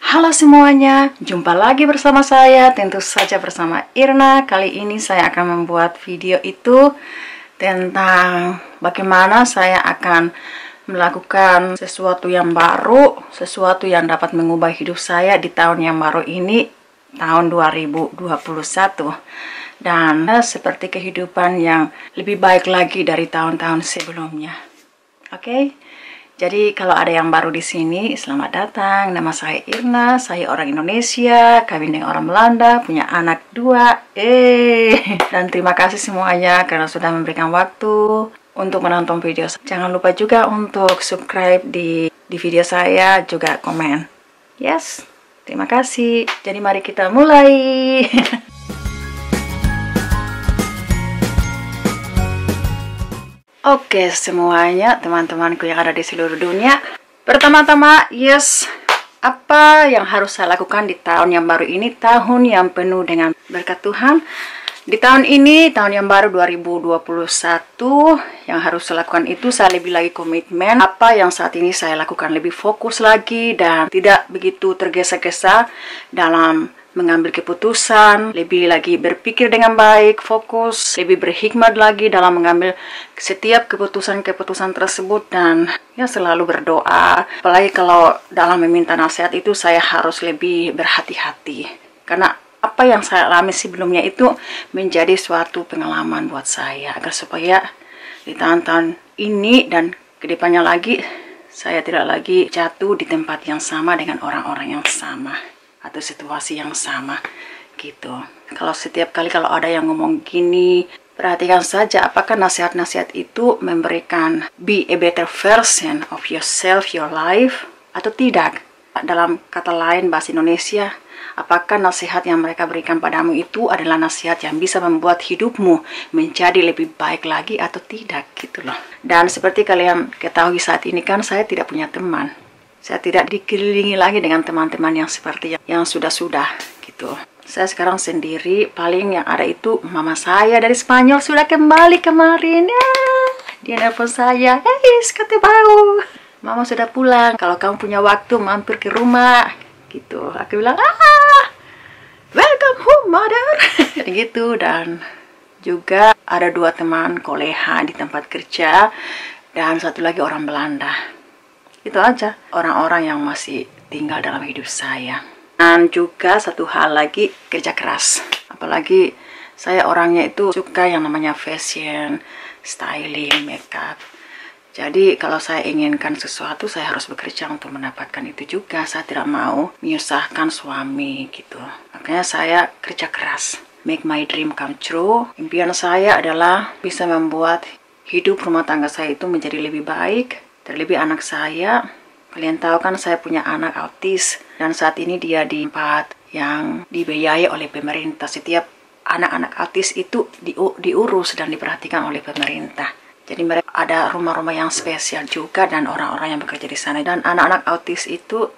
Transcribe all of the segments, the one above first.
Halo semuanya, jumpa lagi bersama saya, tentu saja bersama Irna. Kali ini saya akan membuat video itu tentang bagaimana saya akan melakukan sesuatu yang baru, sesuatu yang dapat mengubah hidup saya di tahun yang baru ini, tahun 2021. Dan seperti kehidupan yang lebih baik lagi dari tahun-tahun sebelumnya. Oke? Jadi kalau ada yang baru di sini, selamat datang. Nama saya Irna, saya orang Indonesia, kawin dengan orang Belanda, punya anak 2. Dan terima kasih semuanya karena sudah memberikan waktu untuk menonton video. Jangan lupa juga untuk subscribe di video saya, juga komen. Yes, terima kasih. Jadi mari kita mulai. Oke semuanya, teman-temanku yang ada di seluruh dunia. Pertama-tama, apa yang harus saya lakukan di tahun yang baru ini? Tahun yang penuh dengan berkat Tuhan. Di tahun ini, tahun yang baru 2021, yang harus saya lakukan itu saya lebih lagi komitmen. Apa yang saat ini saya lakukan, lebih fokus lagi dan tidak begitu tergesa-gesa dalam mengambil keputusan, lebih lagi berpikir dengan baik, fokus, lebih berhikmat lagi dalam mengambil setiap keputusan-keputusan tersebut, dan selalu berdoa. Apalagi kalau dalam meminta nasihat itu saya harus lebih berhati-hati, karena apa yang saya alami sebelumnya itu menjadi suatu pengalaman buat saya, agar supaya di tahun-tahun ini dan kedepannya lagi saya tidak lagi jatuh di tempat yang sama dengan orang-orang yang sama atau situasi yang sama gitu. Kalau setiap kali kalau ada yang ngomong gini, perhatikan saja apakah nasihat-nasihat itu memberikan be a better version of yourself, your life, atau tidak. Dalam kata lain bahasa Indonesia, apakah nasihat yang mereka berikan padamu itu adalah nasihat yang bisa membuat hidupmu menjadi lebih baik lagi atau tidak gitu loh. Dan seperti kalian ketahui saat ini kan saya tidak punya teman. Saya tidak dikelilingi lagi dengan teman-teman yang seperti yang sudah-sudah gitu. Saya sekarang sendiri, paling yang ada itu mama saya dari Spanyol sudah kembali kemarin. Dia nelpon saya, kata bau. Mama sudah pulang, kalau kamu punya waktu mampir ke rumah gitu. Aku bilang, welcome home mother. Gitu. Dan juga ada 2 teman koleha di tempat kerja dan 1 lagi orang Belanda. Itu aja orang-orang yang masih tinggal dalam hidup saya. Dan juga 1 hal lagi, kerja keras. Apalagi saya orangnya itu suka yang namanya fashion, styling, makeup. Jadi kalau saya inginkan sesuatu, saya harus bekerja untuk mendapatkan itu juga. Saya tidak mau menyusahkan suami gitu. Makanya saya kerja keras. Make my dream come true. Impian saya adalah bisa membuat hidup rumah tangga saya itu menjadi lebih baik. Terlebih anak saya, kalian tahu kan saya punya anak autis, dan saat ini dia di tempat yang dibiayai oleh pemerintah. Setiap anak-anak autis itu diurus dan diperhatikan oleh pemerintah. Jadi mereka ada rumah-rumah yang spesial juga dan orang-orang yang bekerja di sana. Dan anak-anak autis itu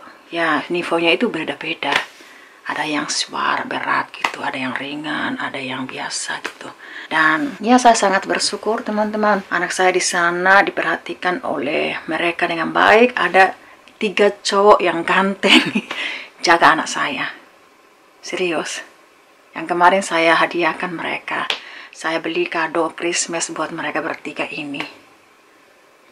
nivonya itu beda-beda. Ada yang suara berat gitu, ada yang ringan, ada yang biasa gitu. Dan saya sangat bersyukur teman-teman. Anak saya di sana diperhatikan oleh mereka dengan baik. Ada 3 cowok yang ganteng jaga anak saya. Serius. Yang kemarin saya hadiahkan mereka. Saya beli kado Christmas buat mereka bertiga ini.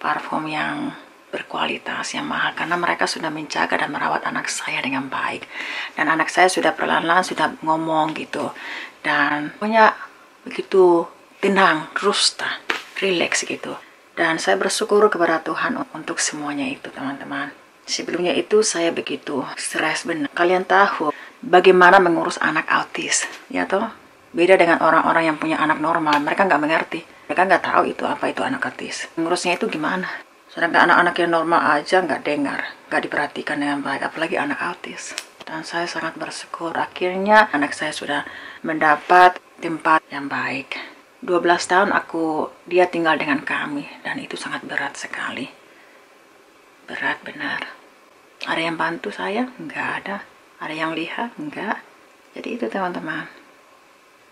Parfum yang berkualitas, yang mahal, karena mereka sudah menjaga dan merawat anak saya dengan baik. Dan anak saya sudah perlahan-lahan sudah ngomong gitu. Dan pokoknya begitu tenang, relax gitu. Dan saya bersyukur kepada Tuhan untuk semuanya itu teman-teman. Sebelumnya itu saya begitu stres benar. Kalian tahu bagaimana mengurus anak autis, ya toh? Beda dengan orang-orang yang punya anak normal. Mereka nggak mengerti. Mereka nggak tahu itu apa itu anak autis. Mengurusnya itu gimana? Sedangkan anak-anak yang normal aja nggak dengar, nggak diperhatikan dengan baik, apalagi anak autis. Dan saya sangat bersyukur akhirnya anak saya sudah mendapat tempat yang baik. 12 tahun dia tinggal dengan kami, dan itu sangat berat sekali. Berat benar. Ada yang bantu saya? Nggak ada. Ada yang lihat? Nggak. Jadi itu teman-teman.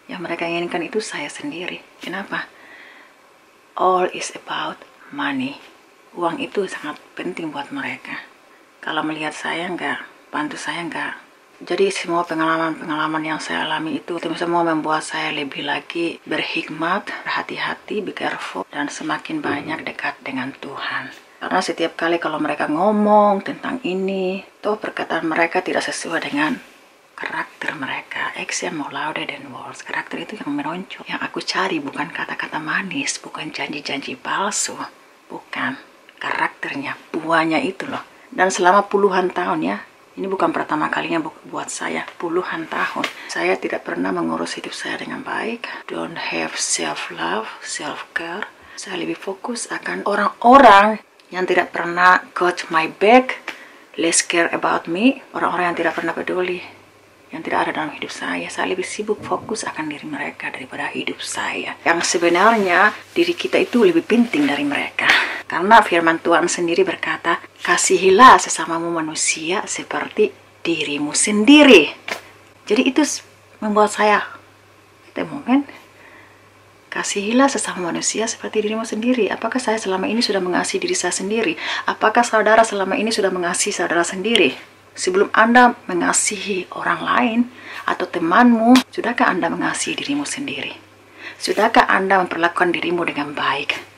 Yang mereka inginkan itu saya sendiri. Kenapa? All is about money. Uang itu sangat penting buat mereka. Kalau melihat saya nggak bantu saya enggak. Jadi semua pengalaman-pengalaman yang saya alami itu semua membuat saya lebih lagi berhikmat, berhati-hati, be careful, dan semakin banyak dekat dengan Tuhan. Karena setiap kali kalau mereka ngomong tentang ini, tuh perkataan mereka tidak sesuai dengan karakter mereka. Action more louder than words. Karakter itu yang menonjol. Yang aku cari bukan kata-kata manis, bukan janji-janji palsu, bukan karakternya, buahnya itu loh. Dan selama puluhan tahun ya, ini bukan pertama kalinya buat saya, puluhan tahun. Saya tidak pernah mengurus hidup saya dengan baik. Don't have self-love, self-care. Saya lebih fokus akan orang-orang yang tidak pernah got my back, less care about me. Orang-orang yang tidak pernah peduli, yang tidak ada dalam hidup saya. Saya lebih sibuk fokus akan diri mereka daripada hidup saya. Yang sebenarnya diri kita itu lebih penting dari mereka. Karena firman Tuhan sendiri berkata, kasihilah sesamamu manusia seperti dirimu sendiri. Jadi itu membuat saya temukan, kasihilah sesama manusia seperti dirimu sendiri. Apakah saya selama ini sudah mengasihi diri saya sendiri? Apakah saudara selama ini sudah mengasihi saudara sendiri? Sebelum Anda mengasihi orang lain atau temanmu, sudahkah Anda mengasihi dirimu sendiri? Sudahkah Anda memperlakukan dirimu dengan baik?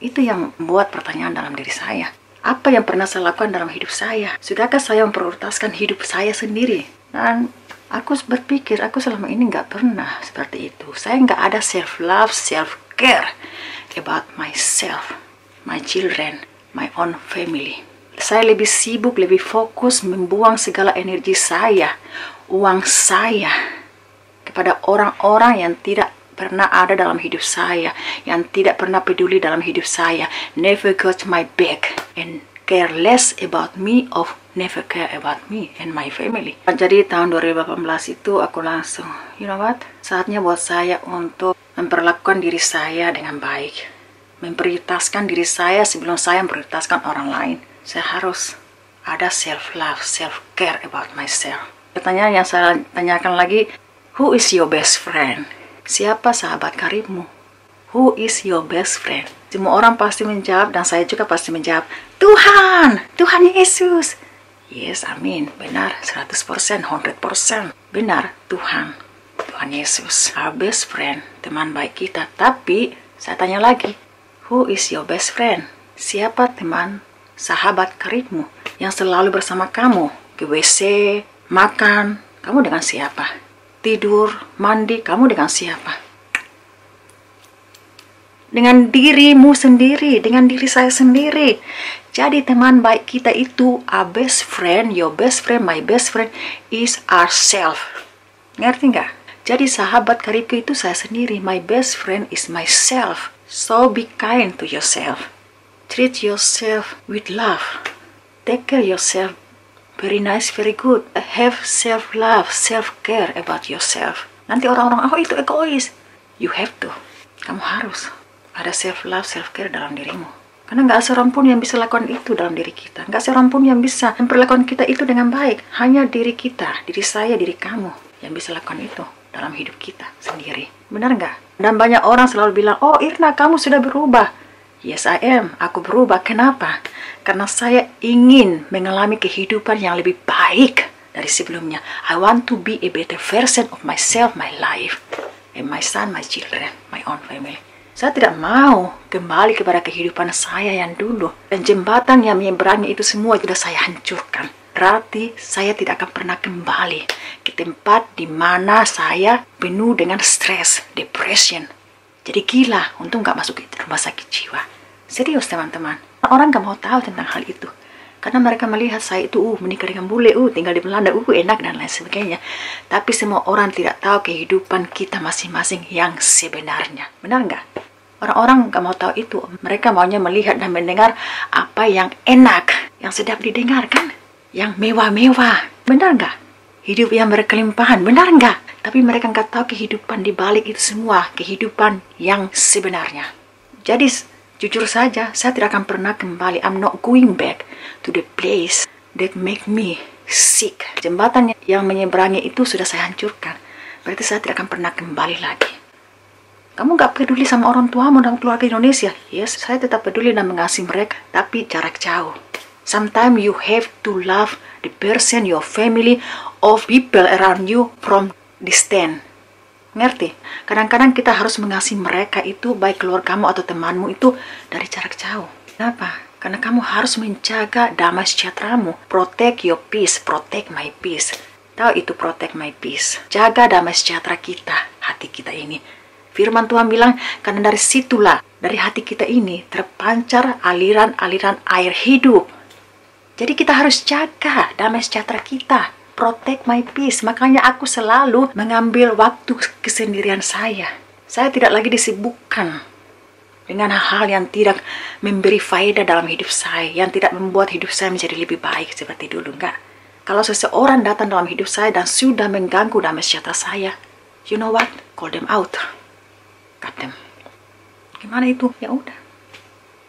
Itu yang membuat pertanyaan dalam diri saya. Apa yang pernah saya lakukan dalam hidup saya? Sudahkah saya memprioritaskan hidup saya sendiri? Dan aku berpikir, aku selama ini nggak pernah seperti itu. Saya nggak ada self-love, self-care about myself, my children, my own family. Saya lebih sibuk, lebih fokus membuang segala energi saya, uang saya, kepada orang-orang yang tidak pernah ada dalam hidup saya, yang tidak pernah peduli dalam hidup saya, never got my back, and care less about me, of never care about me and my family. Jadi tahun 2018 itu aku langsung, you know what, saatnya buat saya untuk memperlakukan diri saya dengan baik, memprioritaskan diri saya sebelum saya memprioritaskan orang lain. Saya harus ada self-love, self-care about myself. Pertanyaan yang saya tanyakan lagi, who is your best friend? Siapa sahabat karibmu? Who is your best friend? Semua orang pasti menjawab, dan saya juga pasti menjawab, Tuhan! Tuhan Yesus! Yes, amin. Benar, 100%, 100%. Benar, Tuhan. Tuhan Yesus. Our best friend, teman baik kita. Tapi, saya tanya lagi, who is your best friend? Siapa teman, sahabat karibmu yang selalu bersama kamu? Ke WC, makan, kamu dengan siapa? Tidur, mandi, kamu dengan siapa? Dengan dirimu sendiri, dengan diri saya sendiri. Jadi teman baik kita itu, our best friend, your best friend, my best friend is ourselves. Ngerti nggak? Jadi sahabat karibku itu saya sendiri. My best friend is myself. So be kind to yourself. Treat yourself with love. Take care yourself. Very nice, very good. Have self-love, self-care about yourself. Nanti orang-orang, oh itu egois. You have to. Kamu harus ada self-love, self-care dalam dirimu. Karena nggak seorang pun yang bisa lakukan itu dalam diri kita. Nggak seorang pun yang bisa memperlakukan kita itu dengan baik. Hanya diri kita, diri saya, diri kamu yang bisa lakukan itu dalam hidup kita sendiri. Benar nggak? Dan banyak orang selalu bilang, oh Irna, kamu sudah berubah. Yes, I am. Aku berubah. Kenapa? Karena saya ingin mengalami kehidupan yang lebih baik dari sebelumnya. I want to be a better version of myself, my life, and my son, my children, my own family. Saya tidak mau kembali kepada kehidupan saya yang dulu. Dan jembatan yang menyeberangi itu semua sudah saya hancurkan. Berarti saya tidak akan pernah kembali ke tempat di mana saya penuh dengan stres, depression. Jadi gila, untung gak masuk ke rumah sakit jiwa. Serius teman-teman, orang gak mau tahu tentang hal itu. Karena mereka melihat saya itu menikah dengan bule, tinggal di Belanda, enak dan lain sebagainya. Tapi semua orang tidak tahu kehidupan kita masing-masing yang sebenarnya. Benar nggak? Orang-orang gak mau tahu itu. Mereka maunya melihat dan mendengar apa yang enak, yang sedap didengarkan, yang mewah-mewah. Benar nggak? Hidup yang berkelimpahan, benar nggak? Tapi mereka nggak tahu kehidupan di balik itu semua, kehidupan yang sebenarnya. Jadi jujur saja, saya tidak akan pernah kembali. I'm not going back to the place that make me sick. Jembatan yang menyeberangi itu sudah saya hancurkan. Berarti saya tidak akan pernah kembali lagi. Kamu gak peduli sama orang tuamu dan keluarga Indonesia? Yes, saya tetap peduli dan mengasihi mereka, tapi jarak jauh. Sometimes you have to love the person, your family, of people around you from distance. Ngerti? Kadang-kadang kita harus mengasihi mereka itu, baik keluargamu atau temanmu itu, dari jarak jauh. Kenapa? Karena kamu harus menjaga damai sejahteramu. Protect your peace, protect my peace. Tahu itu protect my peace. Jaga damai sejahtera kita, hati kita ini. Firman Tuhan bilang, karena dari situlah, dari hati kita ini terpancar aliran-aliran air hidup. Jadi kita harus jaga damai sejahtera kita. Protect my peace. Makanya aku selalu mengambil waktu kesendirian saya. Saya tidak lagi disibukkan dengan hal-hal yang tidak memberi faedah dalam hidup saya, yang tidak membuat hidup saya menjadi lebih baik seperti dulu. Enggak. Kalau seseorang datang dalam hidup saya dan sudah mengganggu damai sejahtera saya, you know what? Call them out. Cut them. Gimana itu? Ya udah.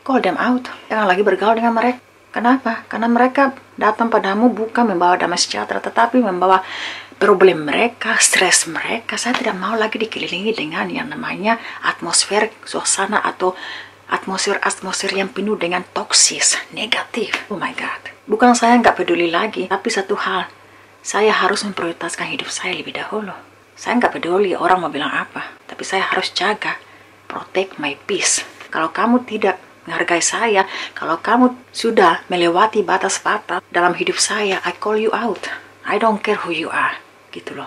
Call them out. Jangan lagi bergaul dengan mereka. Kenapa? Karena mereka datang padamu bukan membawa damai sejahtera, tetapi membawa problem mereka, stres mereka. Saya tidak mau lagi dikelilingi dengan yang namanya atmosfer, suasana atau atmosfer yang penuh dengan toksis, negatif. Oh my God. Bukan saya nggak peduli lagi, tapi satu hal, saya harus memprioritaskan hidup saya lebih dahulu. Saya nggak peduli orang mau bilang apa, tapi saya harus jaga, protect my peace. Kalau kamu tidak menghargai saya, kalau kamu sudah melewati batas-batas dalam hidup saya, I call you out. I don't care who you are. Gitu loh.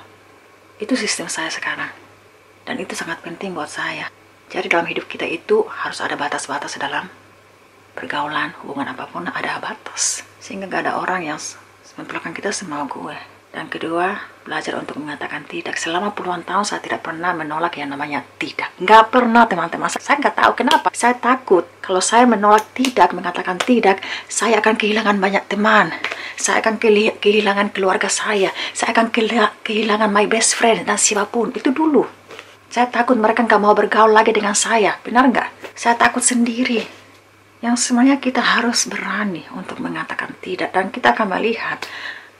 Itu sistem saya sekarang. Dan itu sangat penting buat saya. Jadi dalam hidup kita itu harus ada batas-batas dalam pergaulan, hubungan apapun ada batas. Sehingga gak ada orang yang memperlakukan kita semau gue. Dan kedua, belajar untuk mengatakan tidak. Selama puluhan tahun saya tidak pernah menolak yang namanya tidak. Nggak pernah teman-teman. Saya nggak tahu kenapa. Saya takut kalau saya menolak tidak, mengatakan tidak, saya akan kehilangan banyak teman. Saya akan kehilangan keluarga saya. Saya akan kehilangan my best friend dan siapapun. Itu dulu. Saya takut mereka nggak mau bergaul lagi dengan saya. Benar nggak? Saya takut sendiri. Yang semuanya kita harus berani untuk mengatakan tidak. Dan kita akan melihat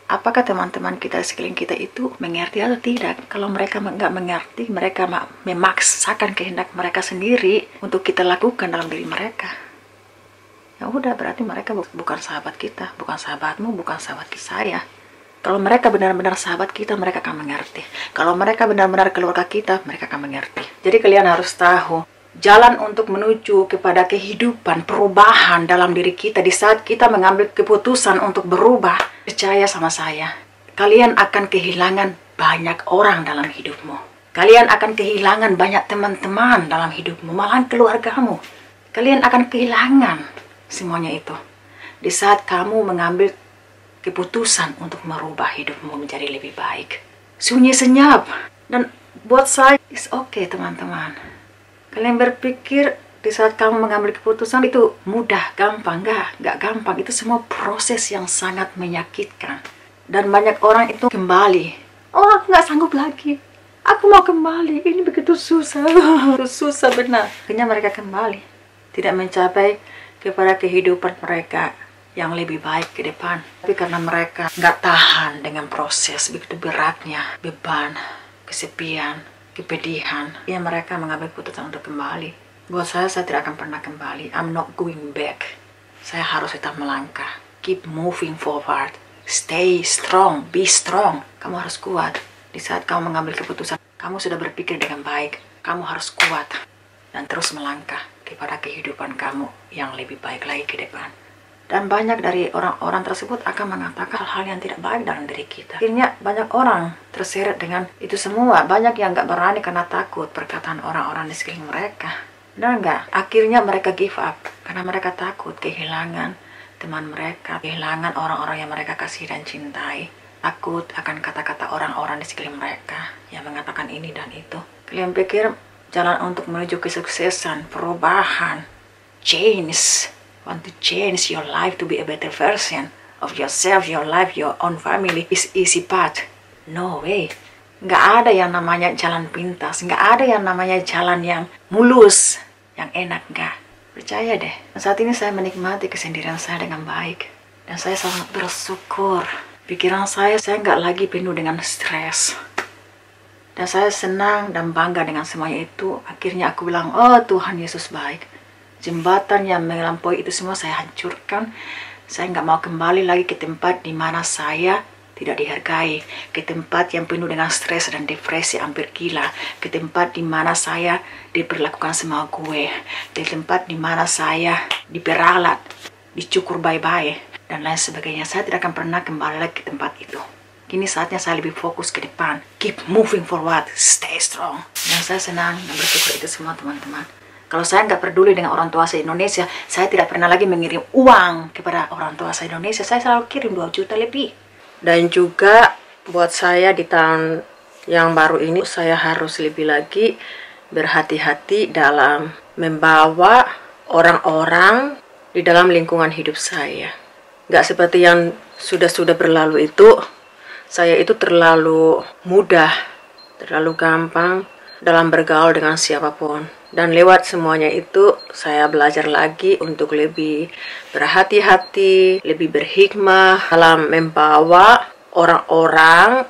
apakah teman-teman kita di sekeliling kita itu mengerti atau tidak. Kalau mereka nggak mengerti, mereka memaksakan kehendak mereka sendiri untuk kita lakukan dalam diri mereka. Ya udah, berarti mereka bukan sahabat kita, bukan sahabatmu, bukan sahabat saya. Kalau mereka benar-benar sahabat kita, mereka akan mengerti. Kalau mereka benar-benar keluarga kita, mereka akan mengerti. Jadi kalian harus tahu, jalan untuk menuju kepada kehidupan, perubahan dalam diri kita di saat kita mengambil keputusan untuk berubah. Percaya sama saya, kalian akan kehilangan banyak orang dalam hidupmu. Kalian akan kehilangan banyak teman-teman dalam hidupmu, malahan keluargamu. Kalian akan kehilangan semuanya itu di saat kamu mengambil keputusan untuk merubah hidupmu menjadi lebih baik. Sunyi senyap. Dan buat saya, it's okay teman-teman. Kalian berpikir di saat kamu mengambil keputusan itu mudah, gampang. Nggak gampang. Itu semua proses yang sangat menyakitkan. Dan banyak orang itu kembali. Oh, aku nggak sanggup lagi. Aku mau kembali. Ini begitu susah. Susah benar. Akhirnya mereka kembali. Tidak mencapai kepada kehidupan mereka yang lebih baik ke depan. Tapi karena mereka nggak tahan dengan proses begitu beratnya, beban, kesepian, kepedihan, ya mereka mengambil keputusan untuk kembali. Buat saya tidak akan pernah kembali. I'm not going back. Saya harus tetap melangkah. Keep moving forward. Stay strong. Be strong. Kamu harus kuat. Di saat kamu mengambil keputusan, kamu sudah berpikir dengan baik. Kamu harus kuat. Dan terus melangkah kepada kehidupan kamu yang lebih baik lagi ke depan. Dan banyak dari orang-orang tersebut akan mengatakan hal yang tidak baik dalam diri kita. Akhirnya banyak orang terseret dengan itu semua. Banyak yang gak berani karena takut perkataan orang-orang di sekeliling mereka. Dan enggak, akhirnya mereka give up. Karena mereka takut kehilangan teman mereka. Kehilangan orang-orang yang mereka kasih dan cintai. Takut akan kata-kata orang-orang di sekeliling mereka yang mengatakan ini dan itu. Kalian pikir jalan untuk menuju kesuksesan, perubahan, change, want to change your life to be a better version of yourself, your life, your own family is easy path? No way. Nggak ada yang namanya jalan pintas, nggak ada yang namanya jalan yang mulus, yang enak, nggak. Percaya deh. Dan saat ini saya menikmati kesendirian saya dengan baik. Dan saya sangat bersyukur. Pikiran saya nggak lagi penuh dengan stres. Dan saya senang dan bangga dengan semuanya itu. Akhirnya aku bilang, oh Tuhan Yesus baik. Jembatan yang melampaui itu semua saya hancurkan. Saya nggak mau kembali lagi ke tempat di mana saya tidak dihargai, ke tempat yang penuh dengan stres dan depresi hampir gila, ke tempat di mana saya diperlakukan semau gue, di tempat di mana saya diperalat, dicukur baik-baik, dan lain sebagainya. Saya tidak akan pernah kembali lagi ke tempat itu. Kini saatnya saya lebih fokus ke depan. Keep moving forward, stay strong. Dan saya senang dan bersyukur itu semua teman-teman. Kalau saya nggak peduli dengan orang tua saya Indonesia, saya tidak pernah lagi mengirim uang kepada orang tua saya Indonesia. Saya selalu kirim 2 juta lebih. Dan juga buat saya di tahun yang baru ini, saya harus lebih lagi berhati-hati dalam membawa orang-orang di dalam lingkungan hidup saya. Nggak seperti yang sudah berlalu itu, saya itu terlalu mudah, terlalu gampang dalam bergaul dengan siapapun. Dan lewat semuanya itu, saya belajar lagi untuk lebih berhati-hati, lebih berhikmah dalam membawa orang-orang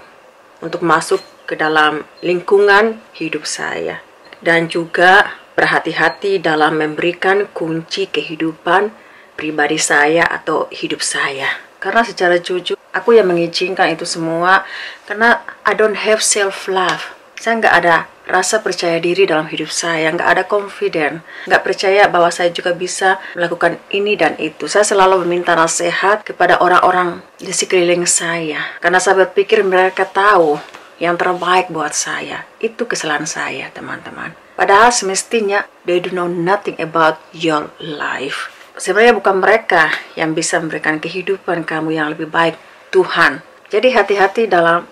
untuk masuk ke dalam lingkungan hidup saya. Dan juga berhati-hati dalam memberikan kunci kehidupan pribadi saya atau hidup saya. Karena secara jujur, aku yang mengizinkan itu semua karena I don't have self-love. Saya nggak ada rasa percaya diri dalam hidup saya, nggak ada confident, nggak percaya bahwa saya juga bisa melakukan ini dan itu. Saya selalu meminta nasihat kepada orang-orang di sekeliling saya. Karena saya berpikir mereka tahu yang terbaik buat saya. Itu kesalahan saya, teman-teman. Padahal semestinya, they do know nothing about your life. Sebenarnya bukan mereka yang bisa memberikan kehidupan kamu yang lebih baik, Tuhan. Jadi hati-hati dalam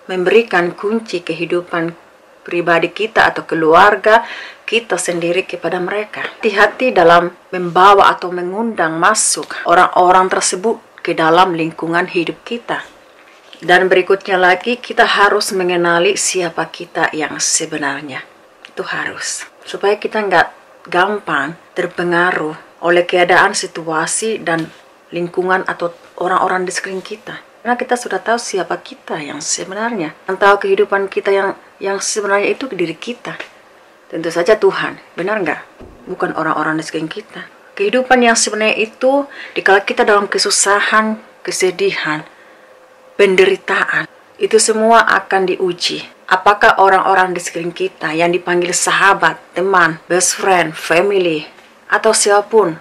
memberikan kunci kehidupan pribadi kita atau keluarga kita sendiri kepada mereka. Hati-hati dalam membawa atau mengundang masuk orang-orang tersebut ke dalam lingkungan hidup kita. Dan berikutnya lagi, kita harus mengenali siapa kita yang sebenarnya. Itu harus. Supaya kita nggak gampang terpengaruh oleh keadaan, situasi, dan lingkungan atau orang-orang di sekeliling kita. Karena kita sudah tahu siapa kita yang sebenarnya. Dan tahu kehidupan kita yang sebenarnya itu diri kita. Tentu saja Tuhan, benar nggak? Bukan orang-orang di sekeliling kita. Kehidupan yang sebenarnya itu, dikala kita dalam kesusahan, kesedihan, penderitaan, itu semua akan diuji. Apakah orang-orang di sekeliling kita yang dipanggil sahabat, teman, best friend, family, atau siapapun,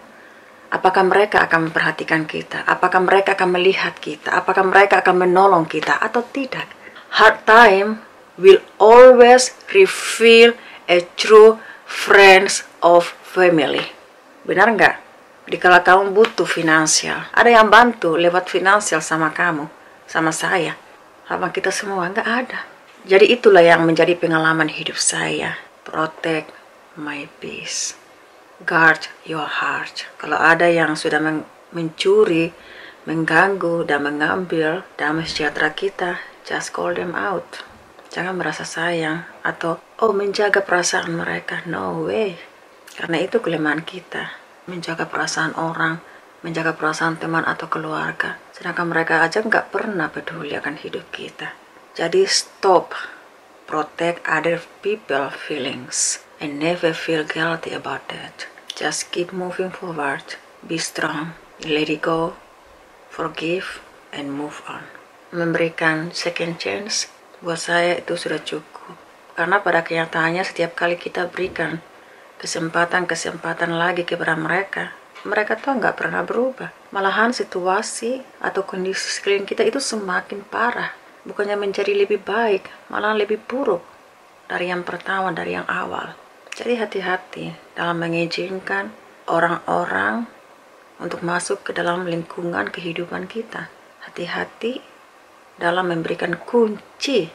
apakah mereka akan memperhatikan kita? Apakah mereka akan melihat kita? Apakah mereka akan menolong kita atau tidak? Hard time will always reveal a true friends of family. Benar nggak? Dikala kamu butuh finansial, ada yang bantu lewat finansial sama kamu, sama saya, sama kita semua, nggak ada. Jadi itulah yang menjadi pengalaman hidup saya. Protect my peace. Guard your heart. Kalau ada yang sudah mencuri, mengganggu, dan mengambil damai sejahtera kita, just call them out. Jangan merasa sayang atau menjaga perasaan mereka. No way. Karena itu kelemahan kita. Menjaga perasaan orang, menjaga perasaan teman atau keluarga. Sedangkan mereka aja nggak pernah peduli akan hidup kita. Jadi stop. Protect other people feelings. And never feel guilty about that. Just keep moving forward. Be strong. Let it go. Forgive and move on. Memberikan second chance buat saya itu sudah cukup. Karena pada kenyataannya setiap kali kita berikan kesempatan lagi kepada mereka, mereka tuh nggak pernah berubah. Malahan situasi atau kondisi sekeliling kita itu semakin parah. Bukannya menjadi lebih baik, malah lebih buruk dari yang pertama, dari yang awal. Jadi hati-hati dalam mengizinkan orang-orang untuk masuk ke dalam lingkungan kehidupan kita. Hati-hati dalam memberikan kunci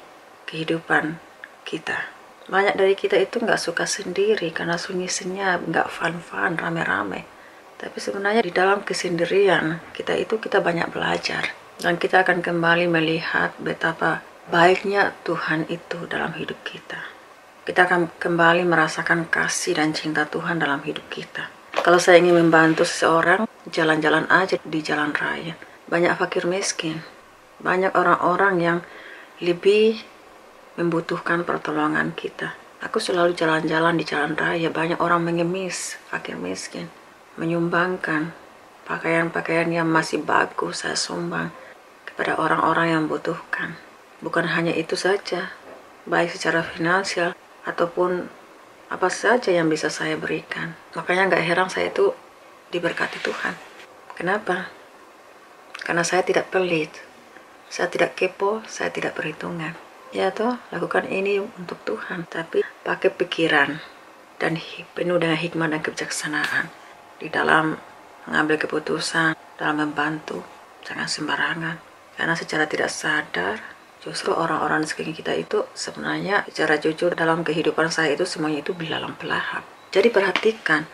kehidupan kita. Banyak dari kita itu nggak suka sendiri karena sunyi senyap, nggak fun-fun, rame-rame. Tapi sebenarnya di dalam kesendirian kita banyak belajar. Dan kita akan kembali melihat betapa baiknya Tuhan itu dalam hidup kita. Kita akan kembali merasakan kasih dan cinta Tuhan dalam hidup kita. Kalau saya ingin membantu seseorang, jalan-jalan aja di jalan raya. Banyak fakir miskin. Banyak orang-orang yang lebih membutuhkan pertolongan kita. Aku selalu jalan-jalan di jalan raya. Banyak orang mengemis, fakir miskin. Menyumbangkan pakaian-pakaian yang masih bagus saya sumbang kepada orang-orang yang butuhkan. Bukan hanya itu saja, baik secara finansial ataupun apa saja yang bisa saya berikan. Makanya gak heran saya itu diberkati Tuhan. Kenapa? Karena saya tidak pelit, saya tidak kepo, saya tidak perhitungan. Ya toh, lakukan ini untuk Tuhan, tapi pakai pikiran dan penuh dengan hikmah dan kebijaksanaan di dalam mengambil keputusan, dalam membantu. Jangan sembarangan, karena secara tidak sadar justru orang-orang di sekeliling kita itu sebenarnya secara jujur dalam kehidupan saya itu semuanya itu belalang pelahap. Jadi perhatikan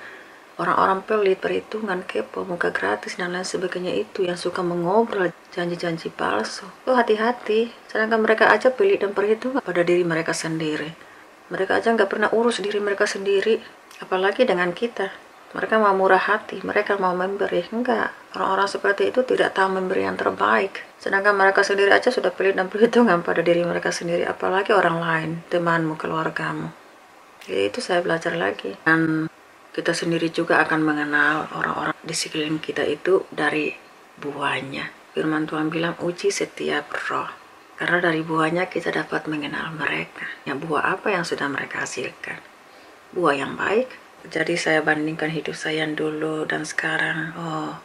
orang-orang pelit, perhitungan, kepo, muka gratis dan lain sebagainya itu yang suka mengobrol janji-janji palsu. Tuh hati-hati, sedangkan mereka aja pelit dan perhitungan pada diri mereka sendiri. Mereka aja nggak pernah urus diri mereka sendiri, apalagi dengan kita. Mereka mau murah hati, mereka mau memberi. Enggak, orang-orang seperti itu tidak tahu memberi yang terbaik. Sedangkan mereka sendiri aja sudah pelit dan perhitungan pada diri mereka sendiri, apalagi orang lain, temanmu, keluargamu. Jadi itu saya belajar lagi. Dan kita sendiri juga akan mengenal orang-orang di sekeliling kita itu dari buahnya. Firman Tuhan bilang, uji setiap roh. Karena dari buahnya kita dapat mengenal mereka. Ya, buah apa yang sudah mereka hasilkan? Buah yang baik. Jadi saya bandingkan hidup saya yang dulu dan sekarang. Oh,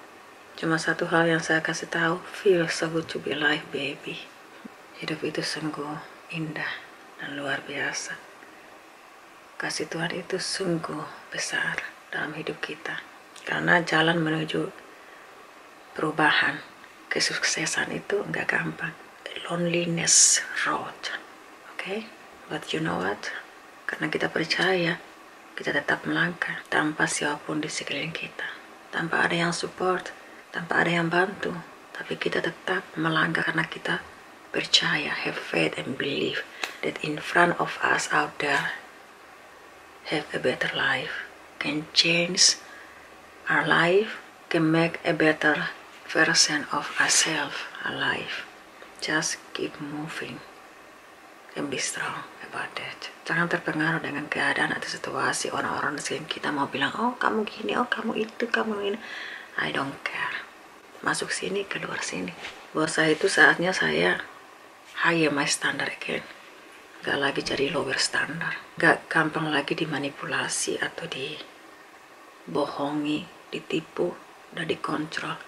cuma satu hal yang saya kasih tahu, feel so good to be alive, baby. Hidup itu sungguh indah dan luar biasa. Kasih Tuhan itu sungguh besar dalam hidup kita. Karena jalan menuju perubahan, kesuksesan itu enggak gampang. Loneliness road. Okay? But you know what? Karena kita percaya, kita tetap melangkah tanpa siapapun di sekeliling kita. Tanpa ada yang support, tanpa ada yang bantu. Tapi kita tetap melangkah karena kita percaya, have faith and believe that in front of us out there have a better life, can change our life, can make a better version of ourselves alive. Just keep moving and be strong about that. Jangan terpengaruh dengan keadaan atau situasi orang-orang di sekeliling kita mau bilang, oh kamu gini, oh kamu itu, kamu ini. I don't care. Masuk sini, keluar sini. Buat saya itu saatnya saya higher my standard again. Gak lagi jadi lower standard. Gak gampang lagi dimanipulasi atau dibohongi, ditipu, dan dikontrol.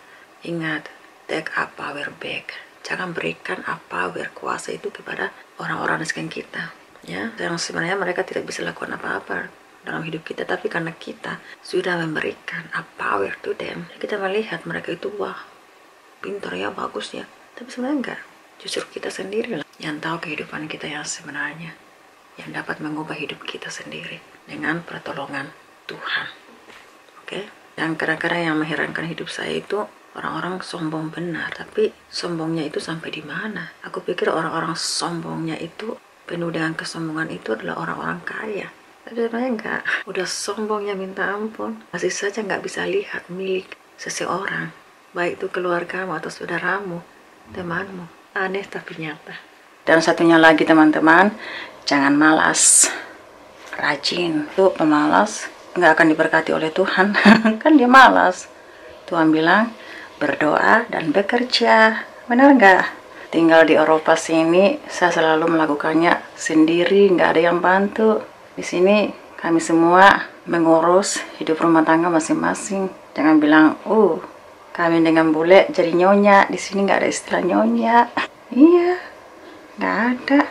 Ingat, take up power back. Jangan berikan power kuasa itu kepada orang-orang di sekeliling kita. Ya, yang sebenarnya mereka tidak bisa lakukan apa-apa dalam hidup kita, tapi karena kita sudah memberikan power to them, kita melihat mereka itu wah, pintar ya, bagus ya. Tapi sebenarnya enggak. Justru kita sendiri lah yang tahu kehidupan kita yang sebenarnya, yang dapat mengubah hidup kita sendiri dengan pertolongan Tuhan. Oke? Dan kadang-kadang yang mengherankan hidup saya itu orang-orang sombong benar, tapi sombongnya itu sampai di mana? Aku pikir orang-orang sombongnya itu penuh dengan kesombongan itu adalah orang-orang kaya. Tapi sebenarnya enggak. Udah sombongnya minta ampun, masih saja nggak bisa lihat milik seseorang, baik itu keluargamu atau saudaramu, temanmu. Aneh tapi nyata. Dan satunya lagi teman-teman, jangan malas, rajin. Tuh pemalas nggak akan diberkati oleh Tuhan. Kan dia malas. Tuhan bilang berdoa dan bekerja. Benar nggak? Tinggal di Eropa sini, saya selalu melakukannya sendiri, nggak ada yang bantu. Di sini kami semua mengurus hidup rumah tangga masing-masing. Jangan bilang, kami dengan bule jadi nyonya. Di sini nggak ada istilah nyonya. Iya, nggak ada.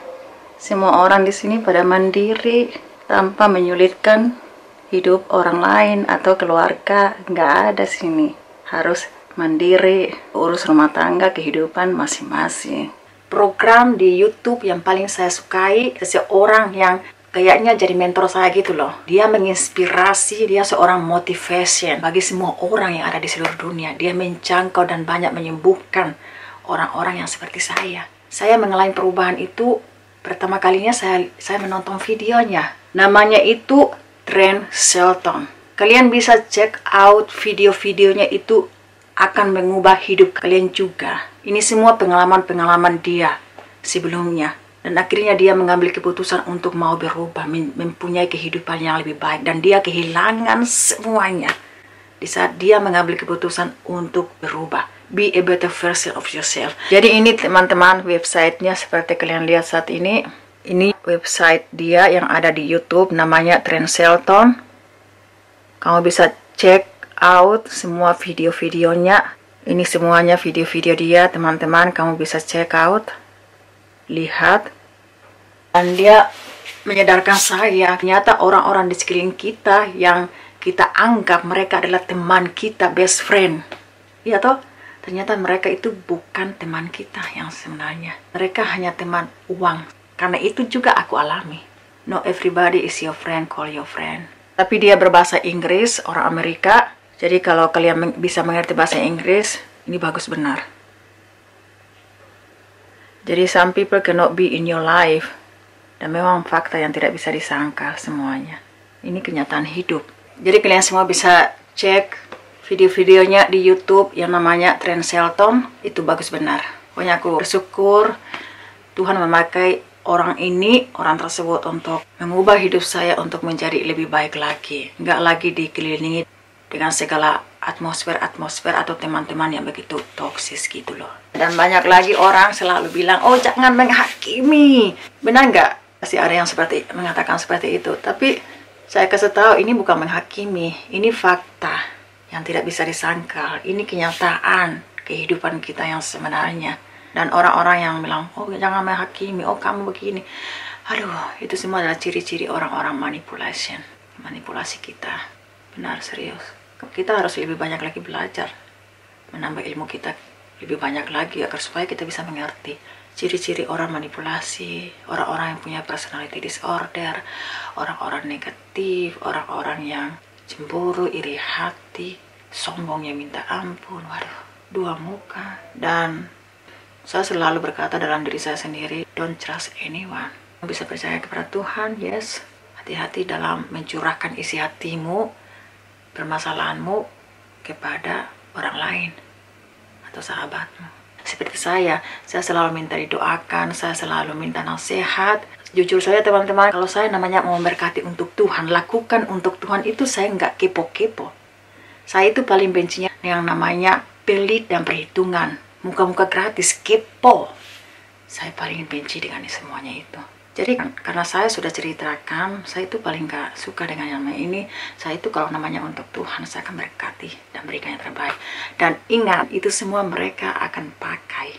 Semua orang di sini pada mandiri tanpa menyulitkan hidup orang lain atau keluarga. Nggak ada sini. Harus mandiri, urus rumah tangga, kehidupan masing-masing. Program di YouTube yang paling saya sukai, seseorang yang kayaknya jadi mentor saya gitu loh. Dia menginspirasi, dia seorang motivation bagi semua orang yang ada di seluruh dunia. Dia menjangkau dan banyak menyembuhkan orang-orang yang seperti saya. Saya mengalami perubahan itu pertama kalinya saya menonton videonya. Namanya itu Trent Shelton. Kalian bisa check out video-videonya, itu akan mengubah hidup kalian juga. Ini semua pengalaman-pengalaman dia sebelumnya. Dan akhirnya dia mengambil keputusan untuk mau berubah, mempunyai kehidupan yang lebih baik. Dan dia kehilangan semuanya. di saat dia mengambil keputusan untuk berubah. Be a better version of yourself. Jadi ini teman-teman websitenya seperti kalian lihat saat ini. Ini website dia yang ada di YouTube, namanya Trent Shelton. Kamu bisa check out semua video-videonya. Ini semuanya video-video dia, teman-teman. Kamu bisa check out, lihat. Dan dia menyadarkan saya, ternyata orang-orang di sekeliling kita yang kita anggap mereka adalah teman kita, best friend. Iya toh? Ternyata mereka itu bukan teman kita yang sebenarnya. Mereka hanya teman uang. Karena itu juga aku alami. No everybody is your friend, call your friend. Tapi dia berbahasa Inggris, orang Amerika. Jadi kalau kalian bisa mengerti bahasa Inggris, ini bagus benar. Jadi some people cannot be in your life. Dan memang fakta yang tidak bisa disangkal semuanya. Ini kenyataan hidup. Jadi kalian semua bisa cek video-videonya di YouTube yang namanya Trent Shelton. Itu bagus benar. Pokoknya aku bersyukur Tuhan memakai orang tersebut untuk mengubah hidup saya untuk menjadi lebih baik lagi. Nggak lagi dikelilingi dengan segala atmosfer atau teman-teman yang begitu toksis gitu loh. Dan banyak lagi orang selalu bilang, oh jangan menghakimi. Benar nggak? Pasti ada yang mengatakan seperti itu. Tapi saya kasih tahu ini bukan menghakimi. Ini fakta yang tidak bisa disangkal. Ini kenyataan kehidupan kita yang sebenarnya. Dan orang-orang yang bilang, oh jangan menghakimi, oh kamu begini. Aduh, itu semua adalah ciri-ciri orang-orang manipulasi kita. Benar, serius. Kita harus lebih banyak lagi belajar. Menambah ilmu kita lebih banyak lagi agar supaya kita bisa mengerti ciri-ciri orang manipulasi, orang-orang yang punya personality disorder, orang-orang negatif, orang-orang yang cemburu, iri hati, sombongnya minta ampun, waduh, dua muka. Dan saya selalu berkata dalam diri saya sendiri, don't trust anyone. Bisa percaya kepada Tuhan, yes. Hati-hati dalam mencurahkan isi hatimu, permasalahanmu kepada orang lain atau sahabatmu. Seperti saya selalu minta didoakan, saya selalu minta nasihat. Jujur saja teman-teman, kalau saya namanya mau memberkati untuk Tuhan, lakukan untuk Tuhan itu saya nggak kepo-kepo. Saya itu paling bencinya yang namanya pelit dan perhitungan. Muka-muka gratis, kepo. Saya paling benci dengan semuanya itu. Jadi karena saya sudah ceritakan, saya itu paling nggak suka dengan yang namanya ini. Saya itu kalau namanya untuk Tuhan, saya akan berkati dan berikan yang terbaik. Dan ingat, itu semua mereka akan pakai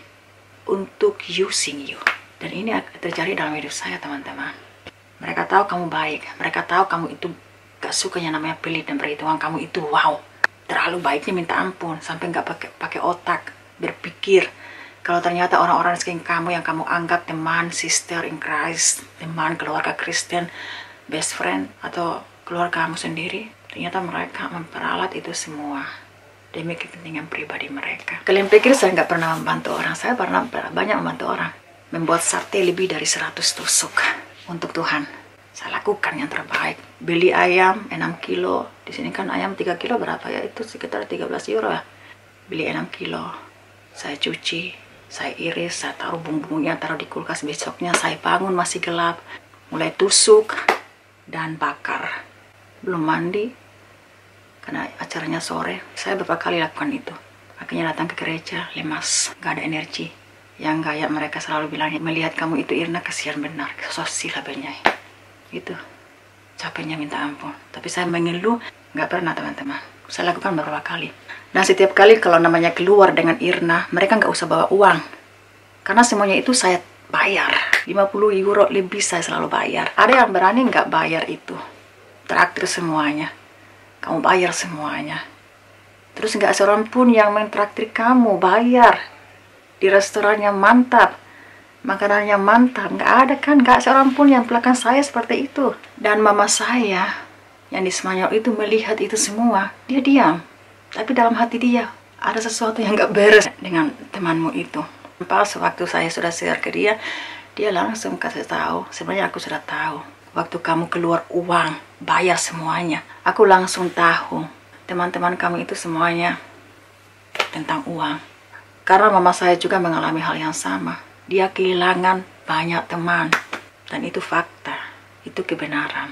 untuk using you. Dan ini terjadi dalam hidup saya, teman-teman. Mereka tahu kamu baik. Mereka tahu kamu itu gak suka yang namanya pelit dan perhitungan. Kamu itu wow, terlalu baiknya minta ampun. Sampai gak pakai otak, berpikir. Kalau ternyata orang-orang di sekeliling kamu yang kamu anggap teman, sister in Christ, teman, keluarga Kristen, best friend, atau keluarga kamu sendiri, ternyata mereka memperalat itu semua demi kepentingan pribadi mereka. Kalian pikir saya nggak pernah membantu orang? Saya pernah banyak membantu orang. Membuat sate lebih dari 100 tusuk untuk Tuhan. Saya lakukan yang terbaik. Beli ayam 6 kilo. Di sini kan ayam 3 kilo berapa ya? Itu sekitar 13 euro ya. Beli 6 kilo. Saya cuci, saya iris, saya taruh bumbunya, taruh di kulkas. Besoknya saya bangun masih gelap. Mulai tusuk dan bakar. Belum mandi. Karena acaranya sore. Saya beberapa kali lakukan itu. Akhirnya datang ke gereja, lemas, gak ada energi. Yang kayak mereka selalu bilang, melihat kamu itu Irna kasihan benar, sosial benyai. Gitu, capeknya minta ampun. Tapi saya mengeluh, nggak pernah teman-teman. Saya lakukan beberapa kali. Dan setiap kali kalau namanya keluar dengan Irna, mereka nggak usah bawa uang. Karena semuanya itu saya bayar. 50 euro lebih saya selalu bayar. Ada yang berani nggak bayar itu. Traktir semuanya. Kamu bayar semuanya. Terus nggak seorang pun yang mentraktir kamu, bayar. Di restorannya mantap, makanannya mantap, nggak ada kan, nggak seorang pun yang belakang saya seperti itu. Dan mama saya yang di Spanyol itu melihat itu semua, dia diam, tapi dalam hati dia ada sesuatu yang nggak beres dengan temanmu itu. Pas waktu saya sudah share ke dia, dia langsung kasih tahu, sebenarnya aku sudah tahu, waktu kamu keluar uang, bayar semuanya, aku langsung tahu teman-teman kamu itu semuanya tentang uang. Karena mama saya juga mengalami hal yang sama. Dia kehilangan banyak teman. Dan itu fakta. Itu kebenaran.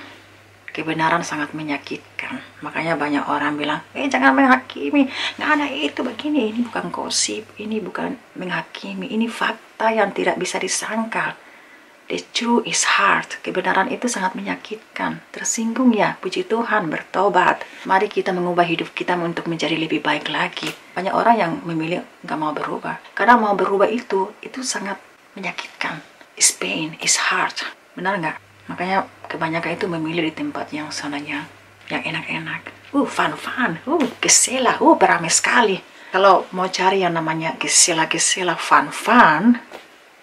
kebenaran sangat menyakitkan. Makanya banyak orang bilang, jangan menghakimi, nggak ada itu begini. Ini bukan gosip, ini bukan menghakimi, ini fakta yang tidak bisa disangkal. The truth is hard. Kebenaran itu sangat menyakitkan. Tersinggung ya, puji Tuhan, bertobat. Mari kita mengubah hidup kita untuk menjadi lebih baik lagi. Banyak orang yang memilih nggak mau berubah. Karena mau berubah itu sangat menyakitkan. It's pain, it's hard. Benar nggak? Makanya kebanyakan itu memilih di tempat yang sananya, yang enak-enak. Fun, gesela, beramai sekali. Kalau mau cari yang namanya gesela, fun,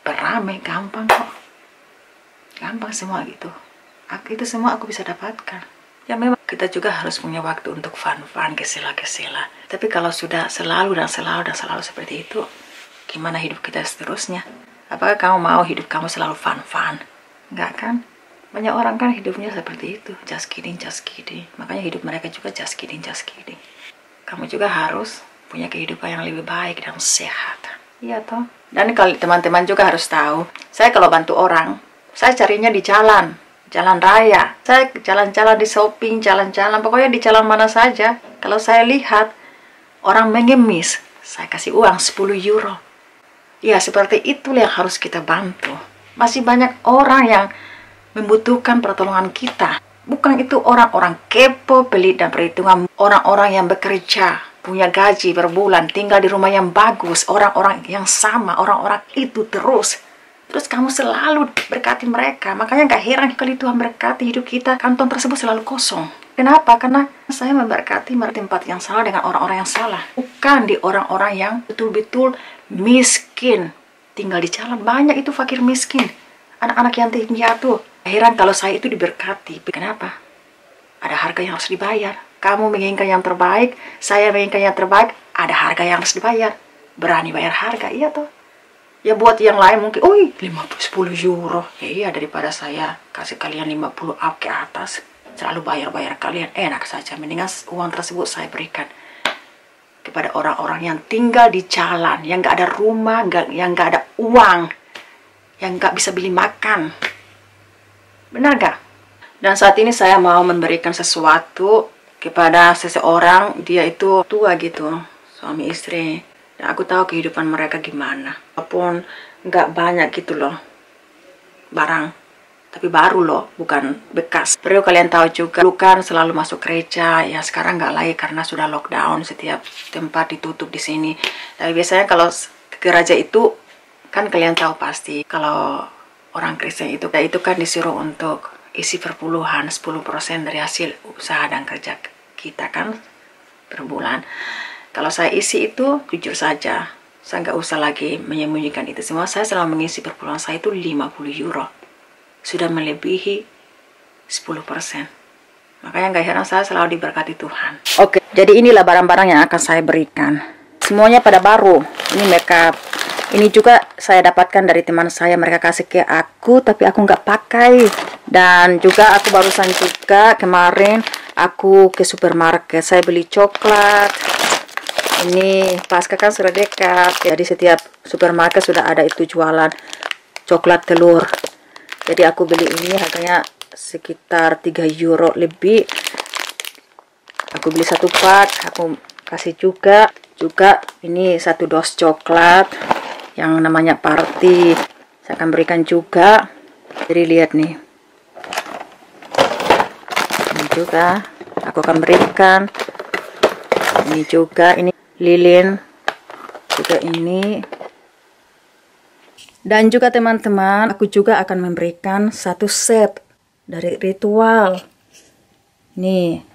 beramai, gampang kok. Gampang semua gitu. Itu semua aku bisa dapatkan. Ya memang kita juga harus punya waktu untuk fun, gesela. Tapi kalau sudah selalu seperti itu, gimana hidup kita seterusnya? Apakah kamu mau hidup kamu selalu fun? Enggak kan? Banyak orang kan hidupnya seperti itu. Just kidding. Makanya hidup mereka juga just kidding. Kamu juga harus punya kehidupan yang lebih baik dan sehat. Iya toh? Dan kalau teman-teman juga harus tahu, saya kalau bantu orang, saya carinya di jalan raya. Saya jalan-jalan di shopping, pokoknya di jalan mana saja. Kalau saya lihat orang mengemis, saya kasih uang 10 euro. Ya, seperti itulah yang harus kita bantu. Masih banyak orang yang membutuhkan pertolongan kita. Bukan itu orang-orang kepo, pelit dan perhitungan. Orang-orang yang bekerja, punya gaji per bulan, tinggal di rumah yang bagus. Orang-orang yang sama, orang-orang itu terus kamu selalu berkati mereka. Makanya gak heran kali Tuhan berkati hidup kita, kantong tersebut selalu kosong. Kenapa? Karena saya memberkati tempat yang salah dengan orang-orang yang salah. Bukan di orang-orang yang betul-betul miskin, tinggal di jalan. Banyak itu fakir miskin, anak-anak yang piatu. Heran kalau saya itu diberkati. Kenapa? Ada harga yang harus dibayar. Kamu menginginkan yang terbaik, saya menginginkan yang terbaik. Ada harga yang harus dibayar. Berani bayar harga, iya toh. Ya buat yang lain mungkin, 10 euro. Ya iya, daripada saya kasih kalian 50 up ke atas, selalu bayar kalian, enak saja. Mendingan uang tersebut saya berikan kepada orang-orang yang tinggal di jalan, yang gak ada rumah, yang gak ada uang, yang gak bisa beli makan. Benar gak? Dan saat ini saya mau memberikan sesuatu kepada seseorang, dia itu tua gitu, suami istri. Dan aku tahu kehidupan mereka gimana. Walaupun nggak banyak gitu loh barang, tapi baru loh, bukan bekas. Perlu kalian tahu juga, dulu kan selalu masuk gereja, ya sekarang nggak lagi karena sudah lockdown, setiap tempat ditutup di sini. Tapi biasanya kalau ke gereja itu kan kalian tahu pasti, kalau orang Kristen itu kan disuruh untuk isi perpuluhan 10% dari hasil usaha dan kerja kita kan per bulan. Kalau saya isi itu, jujur saja, saya nggak usah lagi menyembunyikan itu semua. Saya selalu mengisi perpuluhan saya itu 50 euro. Sudah melebihi 10%. Makanya nggak heran saya selalu diberkati Tuhan. Oke, jadi inilah barang-barang yang akan saya berikan. Semuanya pada baru. Ini makeup. Ini juga saya dapatkan dari teman saya. Mereka kasih ke aku, tapi aku nggak pakai. Dan juga aku barusan juga kemarin, aku ke supermarket. Saya beli coklat. Ini pasca kan sudah dekat, jadi setiap supermarket sudah ada itu jualan coklat telur. Jadi aku beli ini harganya sekitar 3 euro lebih. Aku beli satu pak, aku kasih juga ini satu dos coklat yang namanya party. Saya akan berikan juga. Jadi lihat nih, ini juga aku akan berikan. Ini juga, ini lilin juga ini. Dan juga teman-teman, aku juga akan memberikan satu set dari Ritual. Nih,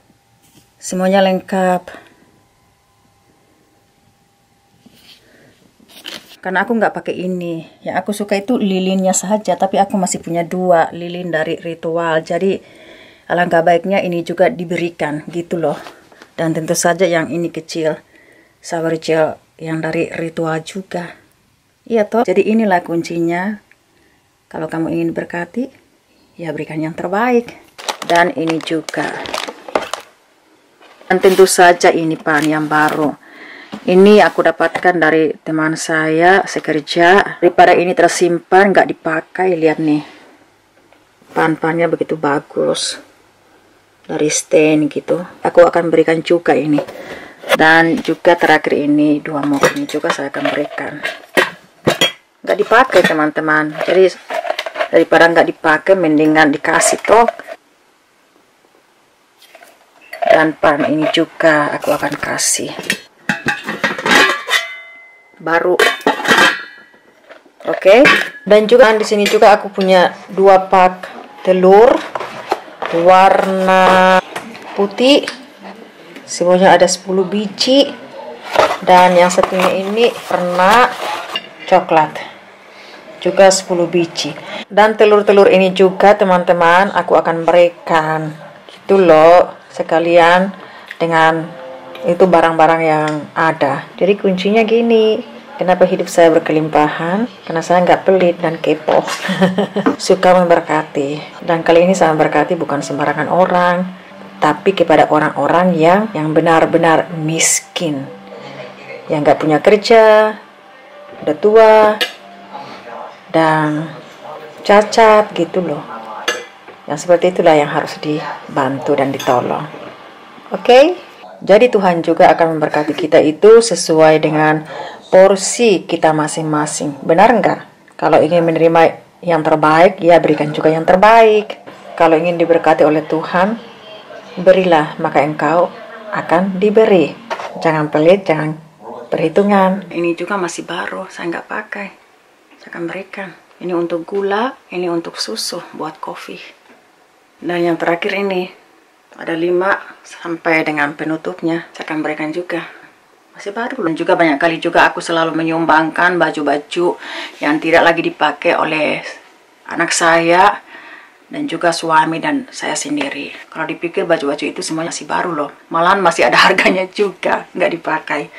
semuanya lengkap. Karena aku nggak pakai ini, yang aku suka itu lilinnya saja, tapi aku masih punya 2 lilin dari Ritual. Jadi alangkah baiknya ini juga diberikan gitu loh. Dan tentu saja yang ini kecil, shower gel yang dari Ritual juga. Iya toh. Jadi inilah kuncinya. Kalau kamu ingin berkati, ya berikan yang terbaik. Dan ini juga. Dan tentu saja ini pan yang baru. Ini aku dapatkan dari teman saya sekerja. Daripada ini tersimpan nggak dipakai, lihat nih. Pan-pannya begitu bagus. dari stain gitu. Aku akan berikan juga ini. Dan juga terakhir ini 2 mop ini juga saya akan berikan. Nggak dipakai teman-teman. Jadi daripada nggak dipakai mendingan dikasih toh. Dan pan ini juga aku akan kasih. Baru. Oke. Dan juga di sini juga aku punya 2 pak telur warna putih. Semuanya ada 10 biji. Dan yang satunya ini warna coklat. Juga 10 biji. Dan telur-telur ini juga teman-teman aku akan berikan. Gitu loh. Sekalian dengan itu barang-barang yang ada. Jadi kuncinya gini. Kenapa hidup saya berkelimpahan? Karena saya nggak pelit dan kepo. Suka memberkati. Dan kali ini saya memberkati bukan sembarangan orang, tapi kepada orang-orang yang benar-benar miskin, yang nggak punya kerja, udah tua, dan cacat gitu loh. Yang seperti itulah yang harus dibantu dan ditolong. Oke? Jadi Tuhan juga akan memberkati kita itu sesuai dengan porsi kita masing-masing. Benar enggak? Kalau ingin menerima yang terbaik, ya berikan juga yang terbaik. Kalau ingin diberkati oleh Tuhan, berilah, maka engkau akan diberi. Jangan pelit, jangan perhitungan. Ini juga masih baru, saya nggak pakai. Saya akan berikan. Ini untuk gula, ini untuk susu buat kopi. Dan yang terakhir ini ada 5 sampai dengan penutupnya. Saya akan berikan juga. Masih baru. Dan juga banyak kali juga aku selalu menyumbangkan baju-baju yang tidak lagi dipakai oleh anak saya dan juga suami dan saya sendiri. Kalau dipikir baju-baju itu semuanya masih baru loh. Malahan masih ada harganya juga, nggak dipakai.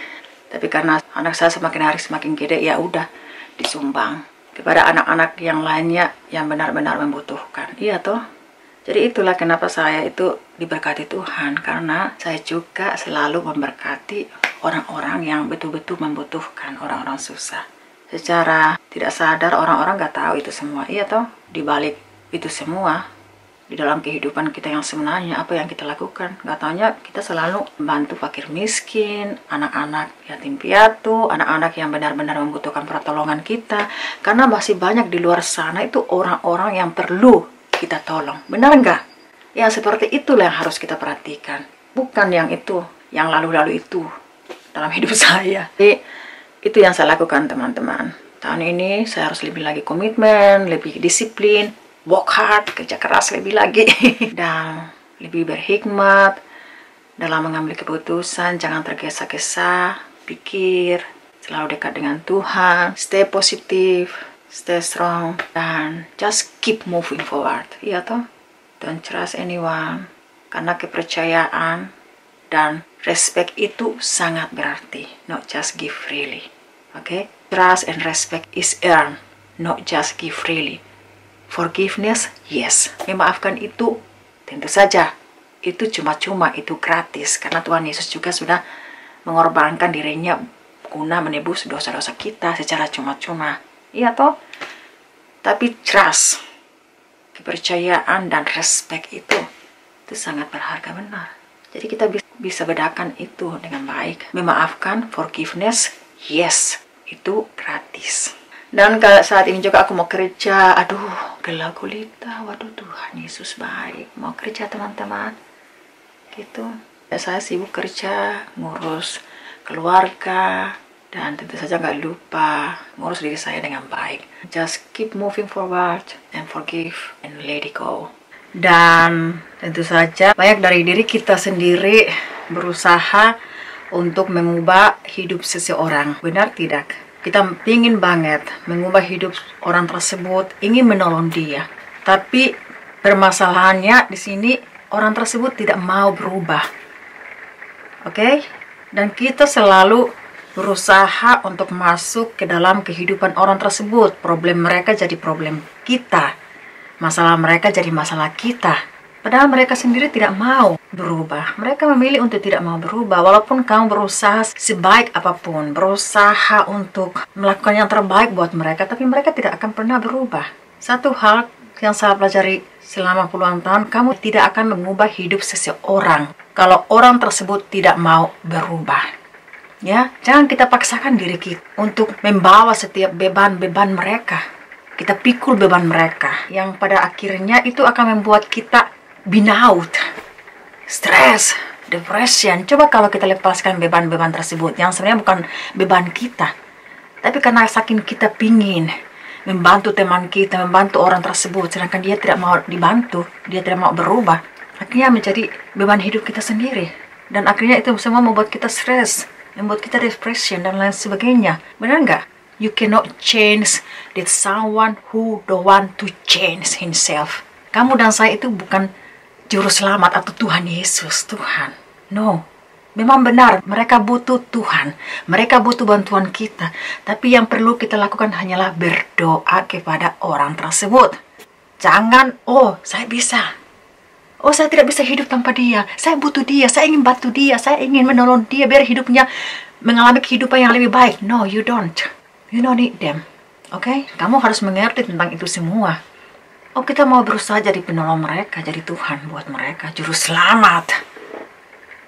Tapi karena anak saya semakin hari semakin gede, ya udah disumbang kepada anak-anak yang lainnya yang benar-benar membutuhkan. Iya toh? Jadi itulah kenapa saya itu diberkati Tuhan, karena saya juga selalu memberkati orang-orang yang betul-betul membutuhkan, orang-orang susah. Secara tidak sadar orang-orang nggak tahu itu semua. Iya toh? Di balik itu semua, di dalam kehidupan kita yang sebenarnya apa yang kita lakukan, nggak taunya kita selalu membantu fakir miskin, anak-anak yatim piatu, anak-anak yang benar-benar membutuhkan pertolongan kita. Karena masih banyak di luar sana itu orang-orang yang perlu kita tolong. Benar nggak? Yang seperti itulah yang harus kita perhatikan, bukan yang itu, yang lalu-lalu itu dalam hidup saya. Jadi itu yang saya lakukan teman-teman. Tahun ini saya harus lebih lagi komitmen, lebih disiplin, work hard, kerja keras lebih lagi, dan lebih berhikmat dalam mengambil keputusan. Jangan tergesa-gesa, pikir, selalu dekat dengan Tuhan, stay positif, stay strong, dan just keep moving forward. Iya toh? Don't trust anyone. Karena kepercayaan dan respect itu sangat berarti. Not just give freely. Okay? Trust and respect is earned, not just give freely. Forgiveness, yes. Memaafkan itu tentu saja. Itu cuma-cuma, itu gratis. Karena Tuhan Yesus juga sudah mengorbankan dirinya guna menebus dosa-dosa kita secara cuma-cuma. Iya toh? Tapi trust, kepercayaan dan respect itu sangat berharga benar. Jadi kita bisa bedakan itu dengan baik. Memaafkan, forgiveness, yes, itu gratis. Dan kalau saat ini juga aku mau kerja, aduh, gelap gulita, waduh Tuhan Yesus baik. Mau kerja teman-teman, gitu. Saya sibuk kerja, ngurus keluarga, dan tentu saja nggak lupa ngurus diri saya dengan baik. Just keep moving forward and forgive and let it go. Dan tentu saja banyak dari diri kita sendiri berusaha untuk mengubah hidup seseorang. Benar tidak? Kita ingin banget mengubah hidup orang tersebut, ingin menolong dia. Tapi permasalahannya di sini orang tersebut tidak mau berubah. Oke? Dan kita selalu berusaha untuk masuk ke dalam kehidupan orang tersebut. Problem mereka jadi problem kita. Masalah mereka jadi masalah kita. Padahal mereka sendiri tidak mau berubah. Mereka memilih untuk tidak mau berubah. Walaupun kamu berusaha sebaik apapun, berusaha untuk melakukan yang terbaik buat mereka, tapi mereka tidak akan pernah berubah. Satu hal yang saya pelajari selama puluhan tahun, kamu tidak akan mengubah hidup seseorang kalau orang tersebut tidak mau berubah. Ya, jangan kita paksakan diri kita untuk membawa setiap beban-beban mereka. Kita pikul beban mereka, yang pada akhirnya itu akan membuat kita burnout, stres, depression. Coba kalau kita lepaskan beban-beban tersebut, yang sebenarnya bukan beban kita, tapi karena saking kita pingin membantu teman kita, membantu orang tersebut, sedangkan dia tidak mau dibantu, dia tidak mau berubah, akhirnya menjadi beban hidup kita sendiri. Dan akhirnya itu semua membuat kita stres, membuat kita depression dan lain sebagainya. Benar nggak? You cannot change that someone who don't want to change himself. Kamu dan saya itu bukan juru selamat atau Tuhan Yesus, Tuhan. No. Memang benar, mereka butuh Tuhan. Mereka butuh bantuan kita. Tapi yang perlu kita lakukan hanyalah berdoa kepada orang tersebut. Jangan, oh saya bisa. Oh, saya tidak bisa hidup tanpa dia. Saya butuh dia. Saya ingin bantu dia. Saya ingin menolong dia biar hidupnya mengalami kehidupan yang lebih baik. No, you don't. You don't need them. Oke? Kamu harus mengerti tentang itu semua. Oh, kita mau berusaha jadi penolong mereka. Jadi Tuhan buat mereka. Juru selamat.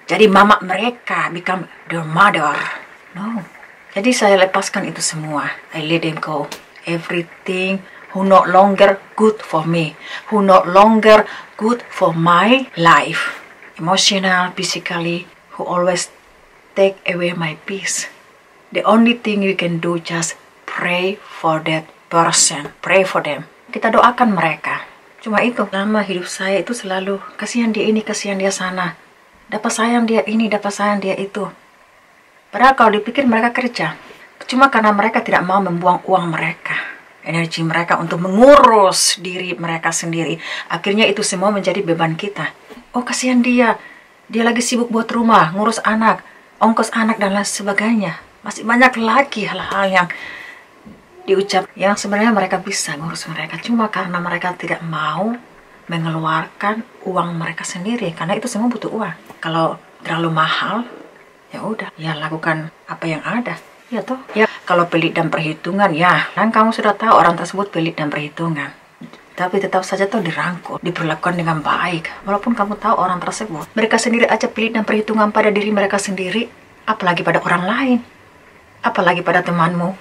Jadi mama mereka. Become their mother. No. Jadi saya lepaskan itu semua. I let them go. Everything who no longer good for me, who no longer good for my life, emotional, physically, who always take away my peace. The only thing you can do just pray for that person, pray for them. Kita doakan mereka. Cuma itu, lama hidup saya itu selalu kasihan dia ini, kasihan dia sana, dapat sayang dia ini, dapat sayang dia itu. Padahal kalau dipikir mereka kerja, cuma karena mereka tidak mau membuang uang mereka, energi mereka untuk mengurus diri mereka sendiri. Akhirnya itu semua menjadi beban kita. Oh, kasihan dia. Dia lagi sibuk buat rumah, ngurus anak, ongkos anak, dan lain sebagainya. Masih banyak lagi hal-hal yang diucap yang sebenarnya mereka bisa ngurus mereka. Cuma karena mereka tidak mau mengeluarkan uang mereka sendiri. Karena itu semua butuh uang. Kalau terlalu mahal, ya udah, ya lakukan apa yang ada. Ya toh, ya kalau pelit dan perhitungan, ya kan kamu sudah tahu orang tersebut pelit dan perhitungan, tapi tetap saja tuh dirangkul, diperlakukan dengan baik, walaupun kamu tahu orang tersebut, mereka sendiri aja pelit dan perhitungan pada diri mereka sendiri, apalagi pada orang lain, apalagi pada temanmu,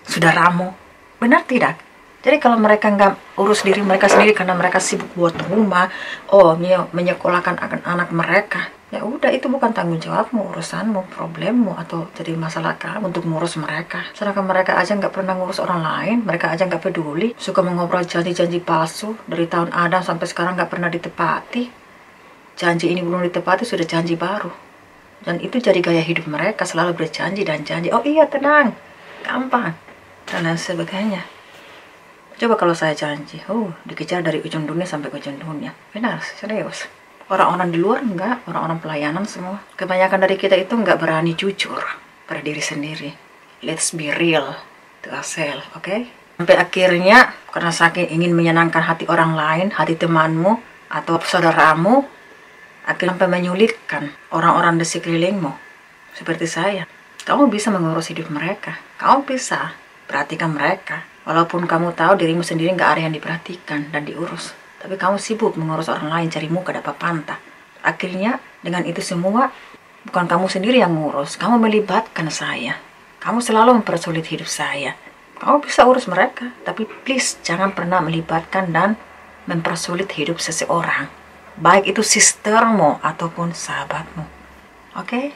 saudaramu. Benar tidak? Jadi kalau mereka nggak urus diri mereka sendiri karena mereka sibuk buat rumah, oh menyekolahkan anak mereka, ya udah, itu bukan tanggung jawabmu, urusanmu, problemmu, atau jadi masalah kamu untuk ngurus mereka. Sedangkan mereka aja nggak pernah ngurus orang lain, mereka aja nggak peduli, suka mengobrol janji-janji palsu dari tahun Adam sampai sekarang nggak pernah ditepati. Janji ini belum ditepati sudah janji baru, dan itu jadi gaya hidup mereka, selalu berjanji dan janji. Oh iya, tenang, gampang, dan lain sebagainya. Coba kalau saya janji, dikejar dari ujung dunia sampai ujung dunia. Benar, serius. Orang-orang di luar enggak, orang-orang pelayanan semua. Kebanyakan dari kita itu enggak berani jujur pada diri sendiri. Let's be real to ourselves, oke? Sampai akhirnya, karena saking ingin menyenangkan hati orang lain, hati temanmu, atau saudaramu, akhirnya sampai menyulitkan orang-orang di sekelilingmu. Seperti saya. Kamu bisa mengurus hidup mereka. Kamu bisa perhatikan mereka. Walaupun kamu tahu dirimu sendiri nggak ada yang diperhatikan dan diurus. Tapi kamu sibuk mengurus orang lain, cari muka, dapat pantah. Akhirnya dengan itu semua, bukan kamu sendiri yang ngurus. Kamu melibatkan saya. Kamu selalu mempersulit hidup saya. Kamu bisa urus mereka, tapi please jangan pernah melibatkan dan mempersulit hidup seseorang. Baik itu sistermu ataupun sahabatmu. Oke?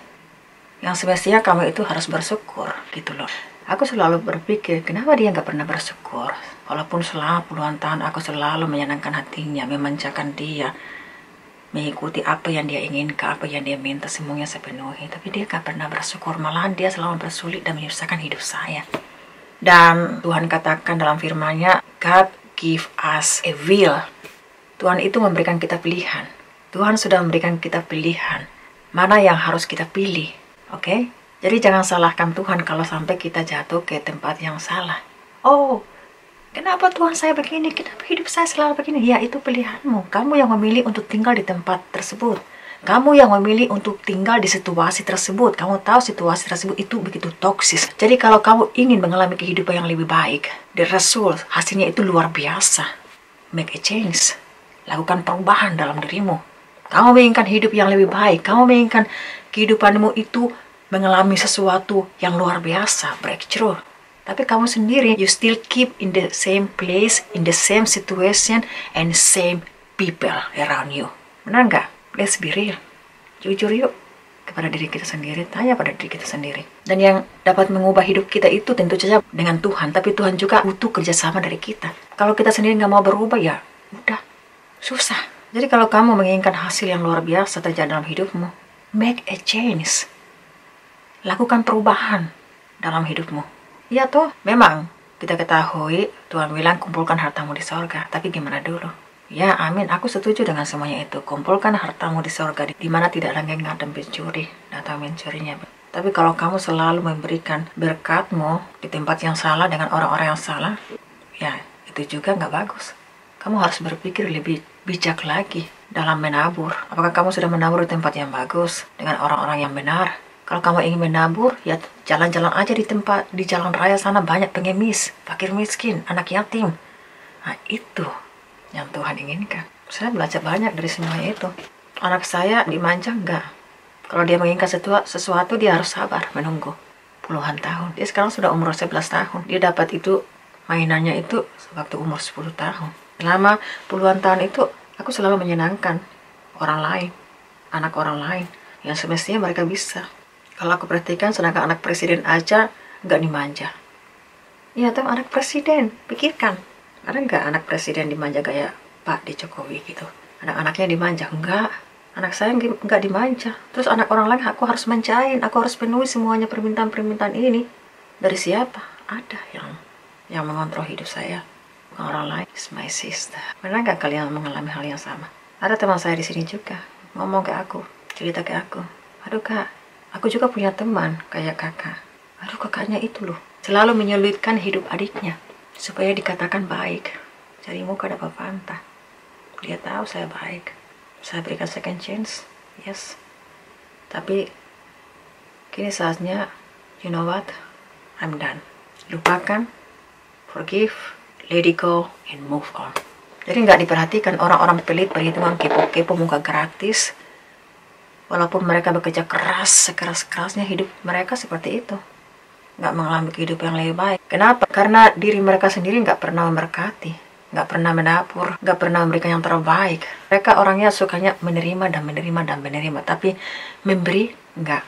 Yang semestinya kamu itu harus bersyukur, gitu loh. Aku selalu berpikir, kenapa dia nggak pernah bersyukur? Walaupun selama puluhan tahun aku selalu menyenangkan hatinya, memanjakan dia, mengikuti apa yang dia inginkan, apa yang dia minta, semuanya saya penuhi. Tapi dia nggak pernah bersyukur, malahan dia selalu bersulit dan menyusahkan hidup saya. Dan Tuhan katakan dalam firman-Nya, God give us a will. Tuhan itu memberikan kita pilihan. Tuhan sudah memberikan kita pilihan. Mana yang harus kita pilih, oke? Jadi jangan salahkan Tuhan kalau sampai kita jatuh ke tempat yang salah. Oh, kenapa Tuhan saya begini? Kenapa hidup saya selalu begini? Ya, itu pilihanmu. Kamu yang memilih untuk tinggal di tempat tersebut. Kamu yang memilih untuk tinggal di situasi tersebut. Kamu tahu situasi tersebut itu begitu toksis. Jadi kalau kamu ingin mengalami kehidupan yang lebih baik, the result, hasilnya itu luar biasa. Make a change. Lakukan perubahan dalam dirimu. Kamu menginginkan hidup yang lebih baik. Kamu menginginkan kehidupanmu itu mengalami sesuatu yang luar biasa, breakthrough. Tapi kamu sendiri, you still keep in the same place, in the same situation, and same people around you. Benar nggak? Let's be real. Jujur yuk kepada diri kita sendiri, tanya pada diri kita sendiri. Dan yang dapat mengubah hidup kita itu tentu saja dengan Tuhan, tapi Tuhan juga butuh kerjasama dari kita. Kalau kita sendiri nggak mau berubah, ya udah, susah. Jadi kalau kamu menginginkan hasil yang luar biasa terjadi dalam hidupmu, make a change. Lakukan perubahan dalam hidupmu. Ya toh, memang kita ketahui Tuhan bilang kumpulkan hartamu di sorga, tapi gimana dulu? Ya, amin. Aku setuju dengan semuanya itu. Kumpulkan hartamu di sorga, di mana tidak ada gengat dan pencuri atau mencurinya. Tapi kalau kamu selalu memberikan berkatmu di tempat yang salah dengan orang-orang yang salah, ya itu juga nggak bagus. Kamu harus berpikir lebih bijak lagi dalam menabur. Apakah kamu sudah menabur di tempat yang bagus dengan orang-orang yang benar? Kalau kamu ingin menabur, ya jalan-jalan aja di tempat, di jalan raya sana banyak pengemis, fakir miskin, anak yatim. Nah itu yang Tuhan inginkan. Saya belajar banyak dari semuanya itu. Anak saya dimanja enggak. Kalau dia menginginkan sesuatu, dia harus sabar menunggu puluhan tahun. Dia sekarang sudah umur 11 tahun. Dia dapat itu, mainannya itu waktu umur 10 tahun. Selama puluhan tahun itu, aku selalu menyenangkan orang lain, anak orang lain, yang semestinya mereka bisa. Kalau aku perhatikan, sedangkan anak presiden aja nggak dimanja. Iya tuh, anak presiden, pikirkan. Ada nggak anak presiden dimanja kayak Pak di Jokowi gitu? Anak-anaknya dimanja? Enggak. Anak saya nggak dimanja. Terus anak orang lain aku harus manjain, aku harus penuhi semuanya permintaan-permintaan ini. Dari siapa? Ada yang mengontrol hidup saya. Bukan orang lain. It's my sister. Pernah nggak kalian mengalami hal yang sama? Ada teman saya di sini juga ngomong ke aku, cerita ke aku. Aduh kak, aku juga punya teman kayak kakak. Aduh kakaknya itu loh, selalu menyulitkan hidup adiknya supaya dikatakan baik. Cari muka dapat pantah. Dia tahu saya baik. Saya berikan second chance. Yes. Tapi kini saatnya, you know what? I'm done. Lupakan, forgive, let it go, and move on. Jadi nggak diperhatikan orang-orang pelit, perhitungan kepo-kepo muka gratis. Walaupun mereka bekerja keras, sekeras-kerasnya hidup mereka seperti itu. Nggak mengalami kehidupan yang lebih baik. Kenapa? Karena diri mereka sendiri nggak pernah memberkati, nggak pernah menabur, nggak pernah memberikan yang terbaik. Mereka orangnya sukanya menerima dan menerima dan menerima, tapi memberi nggak.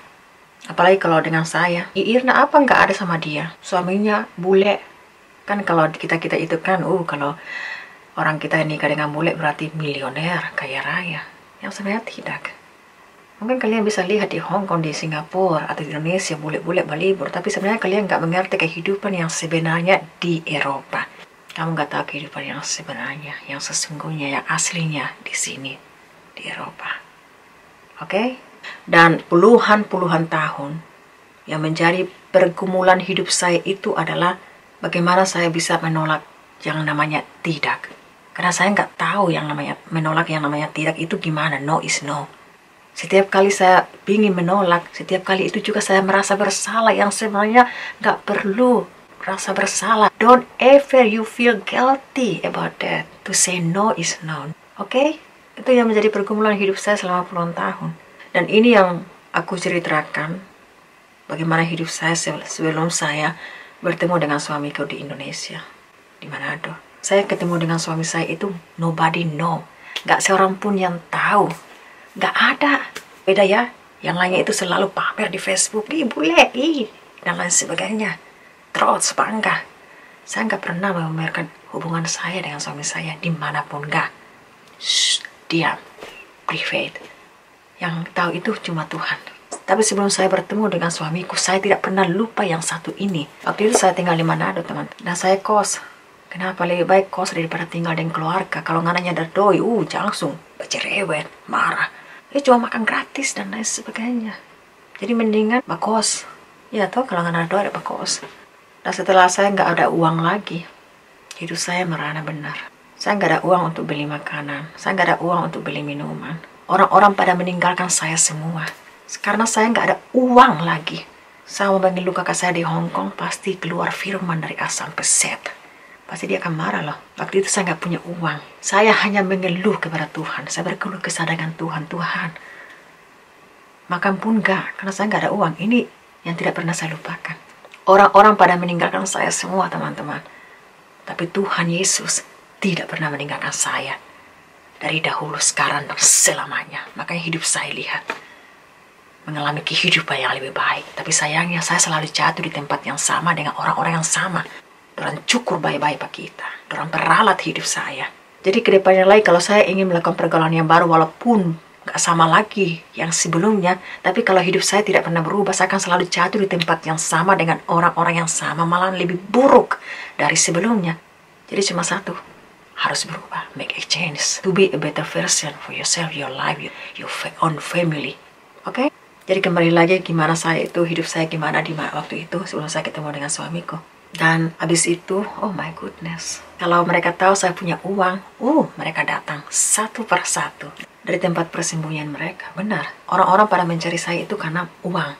Apalagi kalau dengan saya, Irna apa nggak ada sama dia? Suaminya bule. Kan kalau kita itu kan, kalau orang kita nikah dengan bule berarti milioner, kaya raya. Yang sebenarnya tidak. Mungkin kalian bisa lihat di Hong Kong, di Singapura, atau di Indonesia, bule-bule berlibur. Tapi sebenarnya kalian nggak mengerti kehidupan yang sebenarnya di Eropa. Kamu nggak tahu kehidupan yang sebenarnya, yang sesungguhnya, yang aslinya di sini, di Eropa. Oke? Dan puluhan tahun yang menjadi pergumulan hidup saya itu adalah bagaimana saya bisa menolak yang namanya tidak. Karena saya nggak tahu yang namanya menolak, yang namanya tidak itu gimana. No is no. Setiap kali saya ingin menolak, setiap kali itu juga saya merasa bersalah, yang sebenarnya nggak perlu merasa bersalah. Don't ever you feel guilty about that. To say no is no. Oke? Itu yang menjadi pergumulan hidup saya selama puluhan tahun. Dan ini yang aku ceritakan, bagaimana hidup saya sebelum saya bertemu dengan suamiku di Indonesia, di Manado. Saya ketemu dengan suami saya itu nobody know. Nggak seorang pun yang tahu. Nggak ada. Beda ya. Yang lainnya itu selalu pamer di Facebook. Bule, dan lain sebagainya. Terus, bangga. Saya nggak pernah memamerkan hubungan saya dengan suami saya. Dimanapun nggak. Shh, diam. Private. Yang tahu itu cuma Tuhan. Tapi sebelum saya bertemu dengan suamiku, saya tidak pernah lupa yang satu ini. Waktu itu saya tinggal di Manado, teman. Dan saya kos. Kenapa lebih baik kos daripada tinggal dengan keluarga? Kalau nggak nanya dari doi, langsung bercerewet, marah. Dia cuma makan gratis dan lain sebagainya. Jadi mendingan bakos. Ya toh kalau nggak ada doa ada bakos. Dan setelah saya nggak ada uang lagi, hidup saya merana benar. Saya nggak ada uang untuk beli makanan. Saya nggak ada uang untuk beli minuman. Orang-orang pada meninggalkan saya semua. Karena saya nggak ada uang lagi. Saya memanggil kakak saya di Hong Kong, pasti keluar firman dari A sampai Z. pasti dia akan marah loh. Waktu itu saya nggak punya uang. Saya hanya mengeluh kepada Tuhan. Saya berkeluh kesah dengan Tuhan. Tuhan, makan pun nggak, karena saya nggak ada uang. Ini yang tidak pernah saya lupakan. Orang-orang pada meninggalkan saya semua, teman-teman. Tapi Tuhan Yesus tidak pernah meninggalkan saya. Dari dahulu, sekarang, dan selamanya. Makanya hidup saya lihat mengalami kehidupan yang lebih baik. Tapi sayangnya saya selalu jatuh di tempat yang sama dengan orang-orang yang sama. Dorang cukur baik-baik pak kita. Dorang peralat hidup saya. Jadi kedepannya lagi kalau saya ingin melakukan pergaulan yang baru, walaupun gak sama lagi yang sebelumnya, tapi kalau hidup saya tidak pernah berubah, saya akan selalu jatuh di tempat yang sama dengan orang-orang yang sama, malah lebih buruk dari sebelumnya. Jadi cuma satu, harus berubah, make a change, to be a better version for yourself, your life, your own family. Oke? Jadi kembali lagi gimana saya itu, hidup saya gimana di waktu itu sebelum saya ketemu dengan suamiku. Dan habis itu, oh my goodness, kalau mereka tahu saya punya uang, mereka datang satu per satu dari tempat persembunyian mereka. Benar, orang-orang pada mencari saya itu karena uang.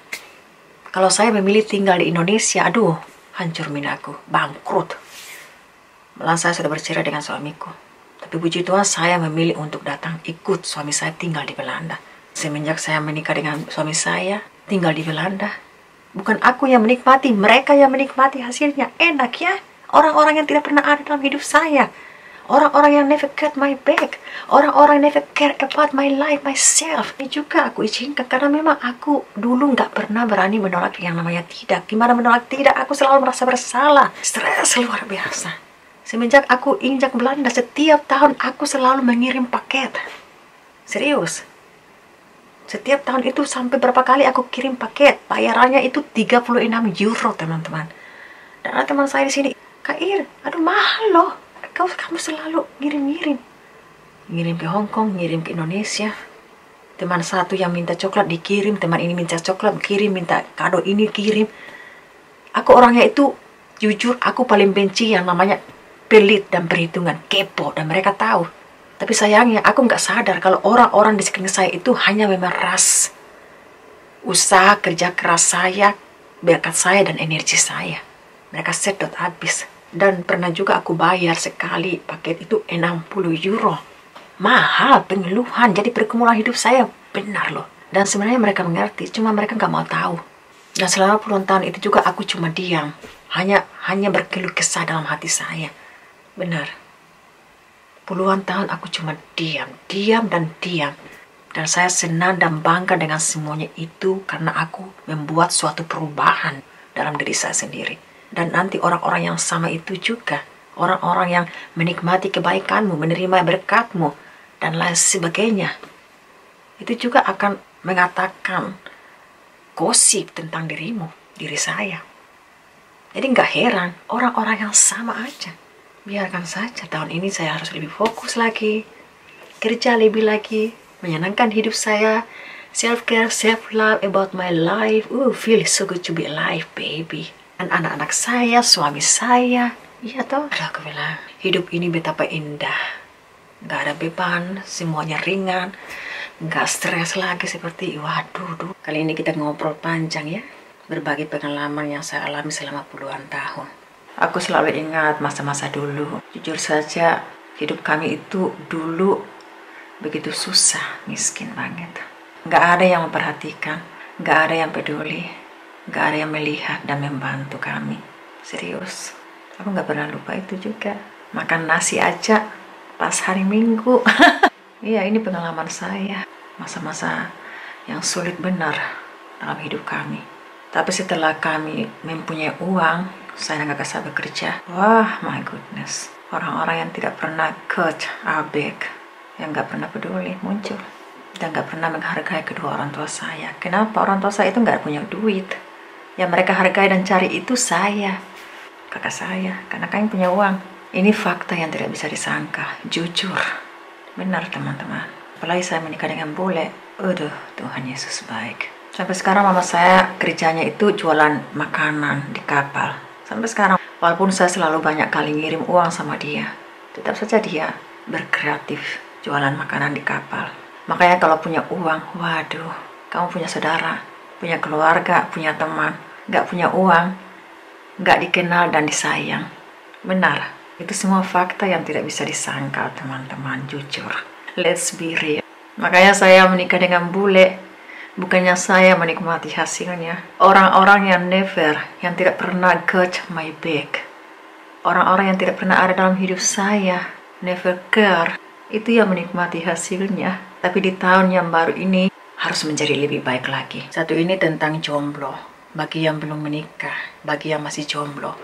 Kalau saya memilih tinggal di Indonesia, aduh, hancur minaku, bangkrut. Malah saya sudah bercerai dengan suamiku. Tapi puji Tuhan saya memilih untuk datang ikut suami saya tinggal di Belanda. Semenjak saya menikah dengan suami saya, tinggal di Belanda. Bukan aku yang menikmati, mereka yang menikmati hasilnya. Enak ya, orang-orang yang tidak pernah ada dalam hidup saya. Orang-orang yang never got my back. Orang-orang yang never care about my life, myself. Ini juga aku izinkan karena memang aku dulu nggak pernah berani menolak yang namanya tidak. Gimana menolak tidak? Aku selalu merasa bersalah. Stres luar biasa. Semenjak aku injak Belanda, setiap tahun aku selalu mengirim paket. Serius. Setiap tahun itu sampai berapa kali aku kirim paket. Bayarannya itu 36 euro, teman-teman. Dan ada teman saya di sini, Kak Ir, aduh mahal loh. Kamu selalu ngirim-ngirim. Ngirim ke Hong Kong, ngirim ke Indonesia. Teman satu yang minta coklat dikirim, teman ini minta coklat kirim, minta kado ini kirim. Aku orangnya itu, jujur, aku paling benci yang namanya pelit dan perhitungan, kepo, dan mereka tahu. Tapi sayangnya aku nggak sadar kalau orang-orang di sekeliling saya itu hanya memeras usaha kerja keras saya, berkat saya dan energi saya. Mereka sedot habis. Dan pernah juga aku bayar sekali paket itu 60 euro. Mahal, pengeluhan. Jadi pergumulan hidup saya benar loh. Dan sebenarnya mereka mengerti, cuma mereka nggak mau tahu. Dan selama puluhan tahun itu juga aku cuma diam. Hanya berkeluh kesah dalam hati saya. Benar. Puluhan tahun aku cuma diam dan diam. Dan saya senang dan bangga dengan semuanya itu karena aku membuat suatu perubahan dalam diri saya sendiri. Dan nanti orang-orang yang sama itu juga, orang-orang yang menikmati kebaikanmu, menerima berkatmu, dan lain sebagainya, itu juga akan mengatakan gosip tentang dirimu, diri saya. Jadi nggak heran, orang-orang yang sama aja. Biarkan saja, tahun ini saya harus lebih fokus lagi, kerja lebih lagi, menyenangkan hidup saya, self-care, self-love about my life. Feel so good to be alive, baby. Dan anak-anak saya, suami saya, iya toh. Aku bilang, hidup ini betapa indah. Gak ada beban, semuanya ringan, gak stres lagi seperti, waduh. Kali ini kita ngobrol panjang ya, berbagi pengalaman yang saya alami selama puluhan tahun. Aku selalu ingat masa-masa dulu. Jujur saja, hidup kami itu dulu begitu susah, miskin banget. Gak ada yang memperhatikan, gak ada yang peduli, gak ada yang melihat dan membantu kami. Serius, aku gak pernah lupa itu juga. Makan nasi aja pas hari Minggu. Iya, ini pengalaman saya. Masa-masa yang sulit benar dalam hidup kami. Tapi setelah kami mempunyai uang, saya nggak bisa bekerja. Wah, my goodness. Orang-orang yang tidak pernah cut our back, yang nggak pernah peduli, muncul. Dan nggak pernah menghargai kedua orang tua saya. Kenapa? Orang tua saya itu nggak punya duit. Yang mereka hargai dan cari itu saya. Kakak saya. Karena kalian punya uang. Ini fakta yang tidak bisa disangka. Jujur. Benar, teman-teman. Apalagi saya menikah dengan bule. Aduh, Tuhan Yesus baik. Sampai sekarang mama saya kerjanya itu jualan makanan di kapal. Sampai sekarang, walaupun saya selalu banyak kali ngirim uang sama dia, tetap saja dia berkreatif jualan makanan di kapal. Makanya kalau punya uang, waduh, kamu punya saudara, punya keluarga, punya teman, nggak punya uang, nggak dikenal dan disayang. Benar, Itu semua fakta yang tidak bisa disangkal, teman-teman, jujur. Let's be real. Makanya saya menikah dengan bule, bukannya saya menikmati hasilnya. Orang-orang yang never, yang tidak pernah got my back, orang-orang yang tidak pernah ada dalam hidup saya, never care, itu yang menikmati hasilnya. Tapi di tahun yang baru ini harus menjadi lebih baik lagi. Satu ini tentang jomblo. Bagi yang belum menikah, bagi yang masih jomblo,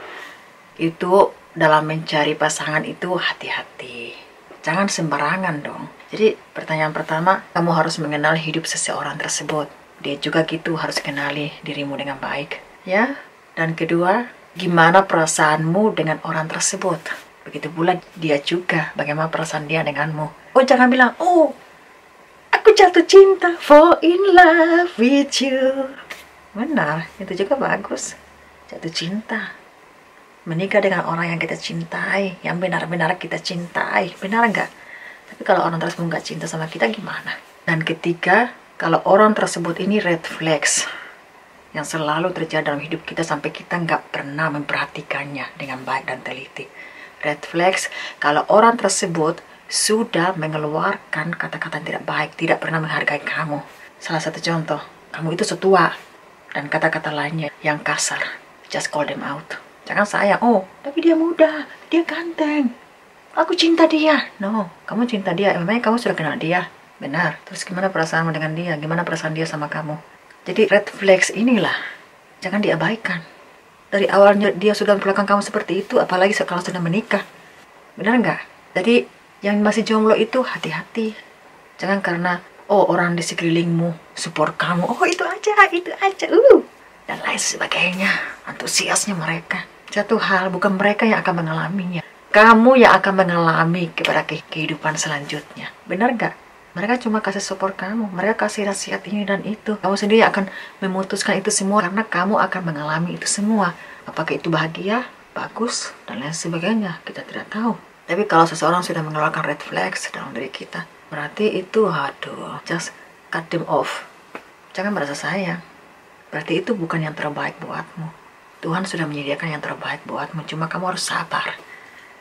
itu dalam mencari pasangan itu hati-hati. Jangan sembarangan dong. Jadi pertanyaan pertama, kamu harus mengenal hidup seseorang tersebut. Dia juga gitu harus kenali dirimu dengan baik. Ya. Dan kedua, gimana perasaanmu dengan orang tersebut. Begitu pula dia juga, bagaimana perasaan dia denganmu. Oh, jangan bilang, oh, aku jatuh cinta, fall in love with you. Benar, itu juga bagus. Jatuh cinta. Menikah dengan orang yang kita cintai, yang benar-benar kita cintai, benar nggak? Tapi kalau orang tersebut nggak cinta sama kita, gimana? Dan ketiga, kalau orang tersebut ini red flags yang selalu terjadi dalam hidup kita sampai kita nggak pernah memperhatikannya dengan baik dan teliti. Red flags, kalau orang tersebut sudah mengeluarkan kata-kata yang tidak baik, tidak pernah menghargai kamu. Salah satu contoh, kamu itu setua, dan kata-kata lainnya yang kasar, just call them out. Jangan sayang, oh, tapi dia muda, dia ganteng, aku cinta dia. No, kamu cinta dia, memangnya kamu sudah kenal dia? Benar, terus gimana perasaanmu dengan dia? Gimana perasaan dia sama kamu? Jadi red flags inilah, jangan diabaikan. Dari awalnya dia sudah memperlakukan kamu seperti itu, apalagi kalau sudah menikah. Benar nggak? Jadi yang masih jomblo itu hati-hati. Jangan karena, oh, orang di sekelilingmu support kamu, oh itu aja, dan lain sebagainya. Antusiasnya mereka. Satu hal, bukan mereka yang akan mengalaminya. Kamu yang akan mengalami kepada kehidupan selanjutnya. Benar nggak? Mereka cuma kasih support kamu. Mereka kasih nasihat ini dan itu. Kamu sendiri akan memutuskan itu semua karena kamu akan mengalami itu semua. Apakah itu bahagia, bagus, dan lain sebagainya. Kita tidak tahu. Tapi kalau seseorang sudah mengeluarkan red flags dalam diri kita, berarti itu, aduh, just cut them off. Jangan merasa sayang. Berarti itu bukan yang terbaik buatmu. Tuhan sudah menyediakan yang terbaik buatmu, cuma kamu harus sabar.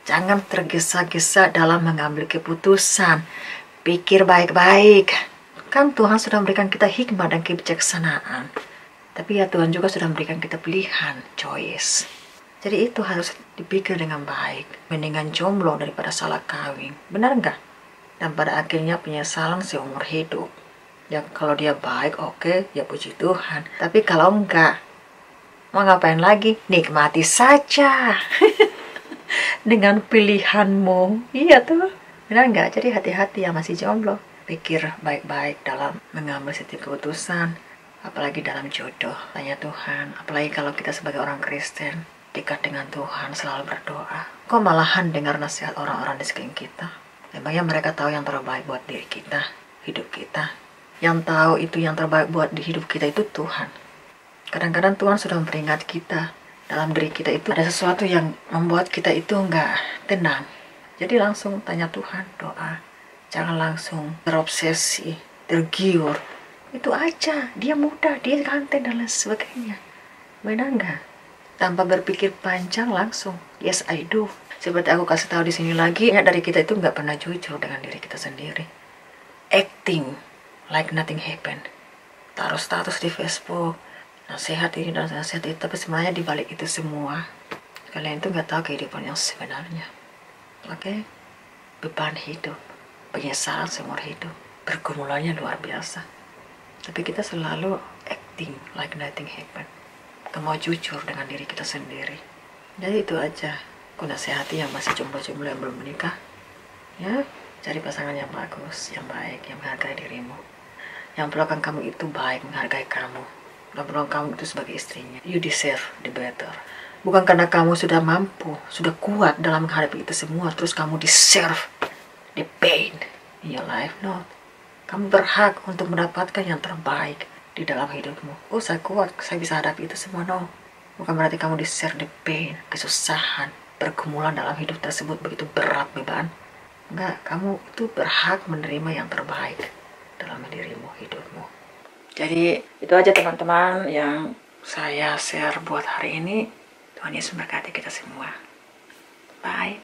Jangan tergesa-gesa dalam mengambil keputusan. Pikir baik-baik. Kan Tuhan sudah memberikan kita hikmah dan kebijaksanaan. Tapi ya Tuhan juga sudah memberikan kita pilihan, choice. Jadi itu harus dipikir dengan baik. Mendingan jomblo daripada salah kawin. Benar nggak? Dan pada akhirnya penyesalan seumur hidup. Ya kalau dia baik, oke, ya puji Tuhan. Tapi kalau enggak, mau ngapain lagi? Nikmati saja. Dengan pilihanmu. Iya tuh. Benar nggak? Jadi hati-hati yang masih jomblo. Pikir baik-baik dalam mengambil setiap keputusan. Apalagi dalam jodoh. Tanya Tuhan. Apalagi kalau kita sebagai orang Kristen, dekat dengan Tuhan, selalu berdoa. Kok malahan dengar nasihat orang-orang di sekeliling kita? Memangnya mereka tahu yang terbaik buat diri kita, hidup kita. Yang tahu itu yang terbaik buat di hidup kita itu Tuhan. Kadang-kadang Tuhan sudah memperingat kita. Dalam diri kita itu ada sesuatu yang membuat kita itu nggak tenang. Jadi langsung tanya Tuhan, doa. Jangan langsung terobsesi, tergiur. Itu aja, dia muda, dia ganteng dan lain sebagainya. Benar nggak? Tanpa berpikir panjang langsung, yes I do. Seperti aku kasih tahu di sini lagi, banyak dari kita itu nggak pernah jujur dengan diri kita sendiri. Acting like nothing happened. Taruh status di Facebook, nasihat ini dan nasihat itu, tapi sebenarnya di balik itu semua, kalian itu nggak tahu kehidupan yang sebenarnya. Oke? Beban hidup, penyesalan seumur hidup, pergumulannya luar biasa. Tapi kita selalu acting like nothing happened. Kita mau jujur dengan diri kita sendiri. Jadi itu aja. Aku nasihati yang masih jomblo-jomblo yang belum menikah. Ya, cari pasangan yang bagus, yang baik, yang menghargai dirimu. Yang perlukan kamu itu baik, menghargai kamu. Dan perlukan kamu itu sebagai istrinya. You deserve the better. Bukan karena kamu sudah mampu, sudah kuat dalam menghadapi itu semua, terus kamu deserve the pain in your life. No. Kamu berhak untuk mendapatkan yang terbaik di dalam hidupmu. Oh, saya kuat, saya bisa hadapi itu semua. No. Bukan berarti kamu deserve the pain, kesusahan, pergumulan dalam hidup tersebut begitu berat beban. Enggak, kamu itu berhak menerima yang terbaik dalam dirimu, hidupmu. Jadi itu aja teman-teman yang saya share buat hari ini. Tuhan Yesus memberkati kita semua. Bye.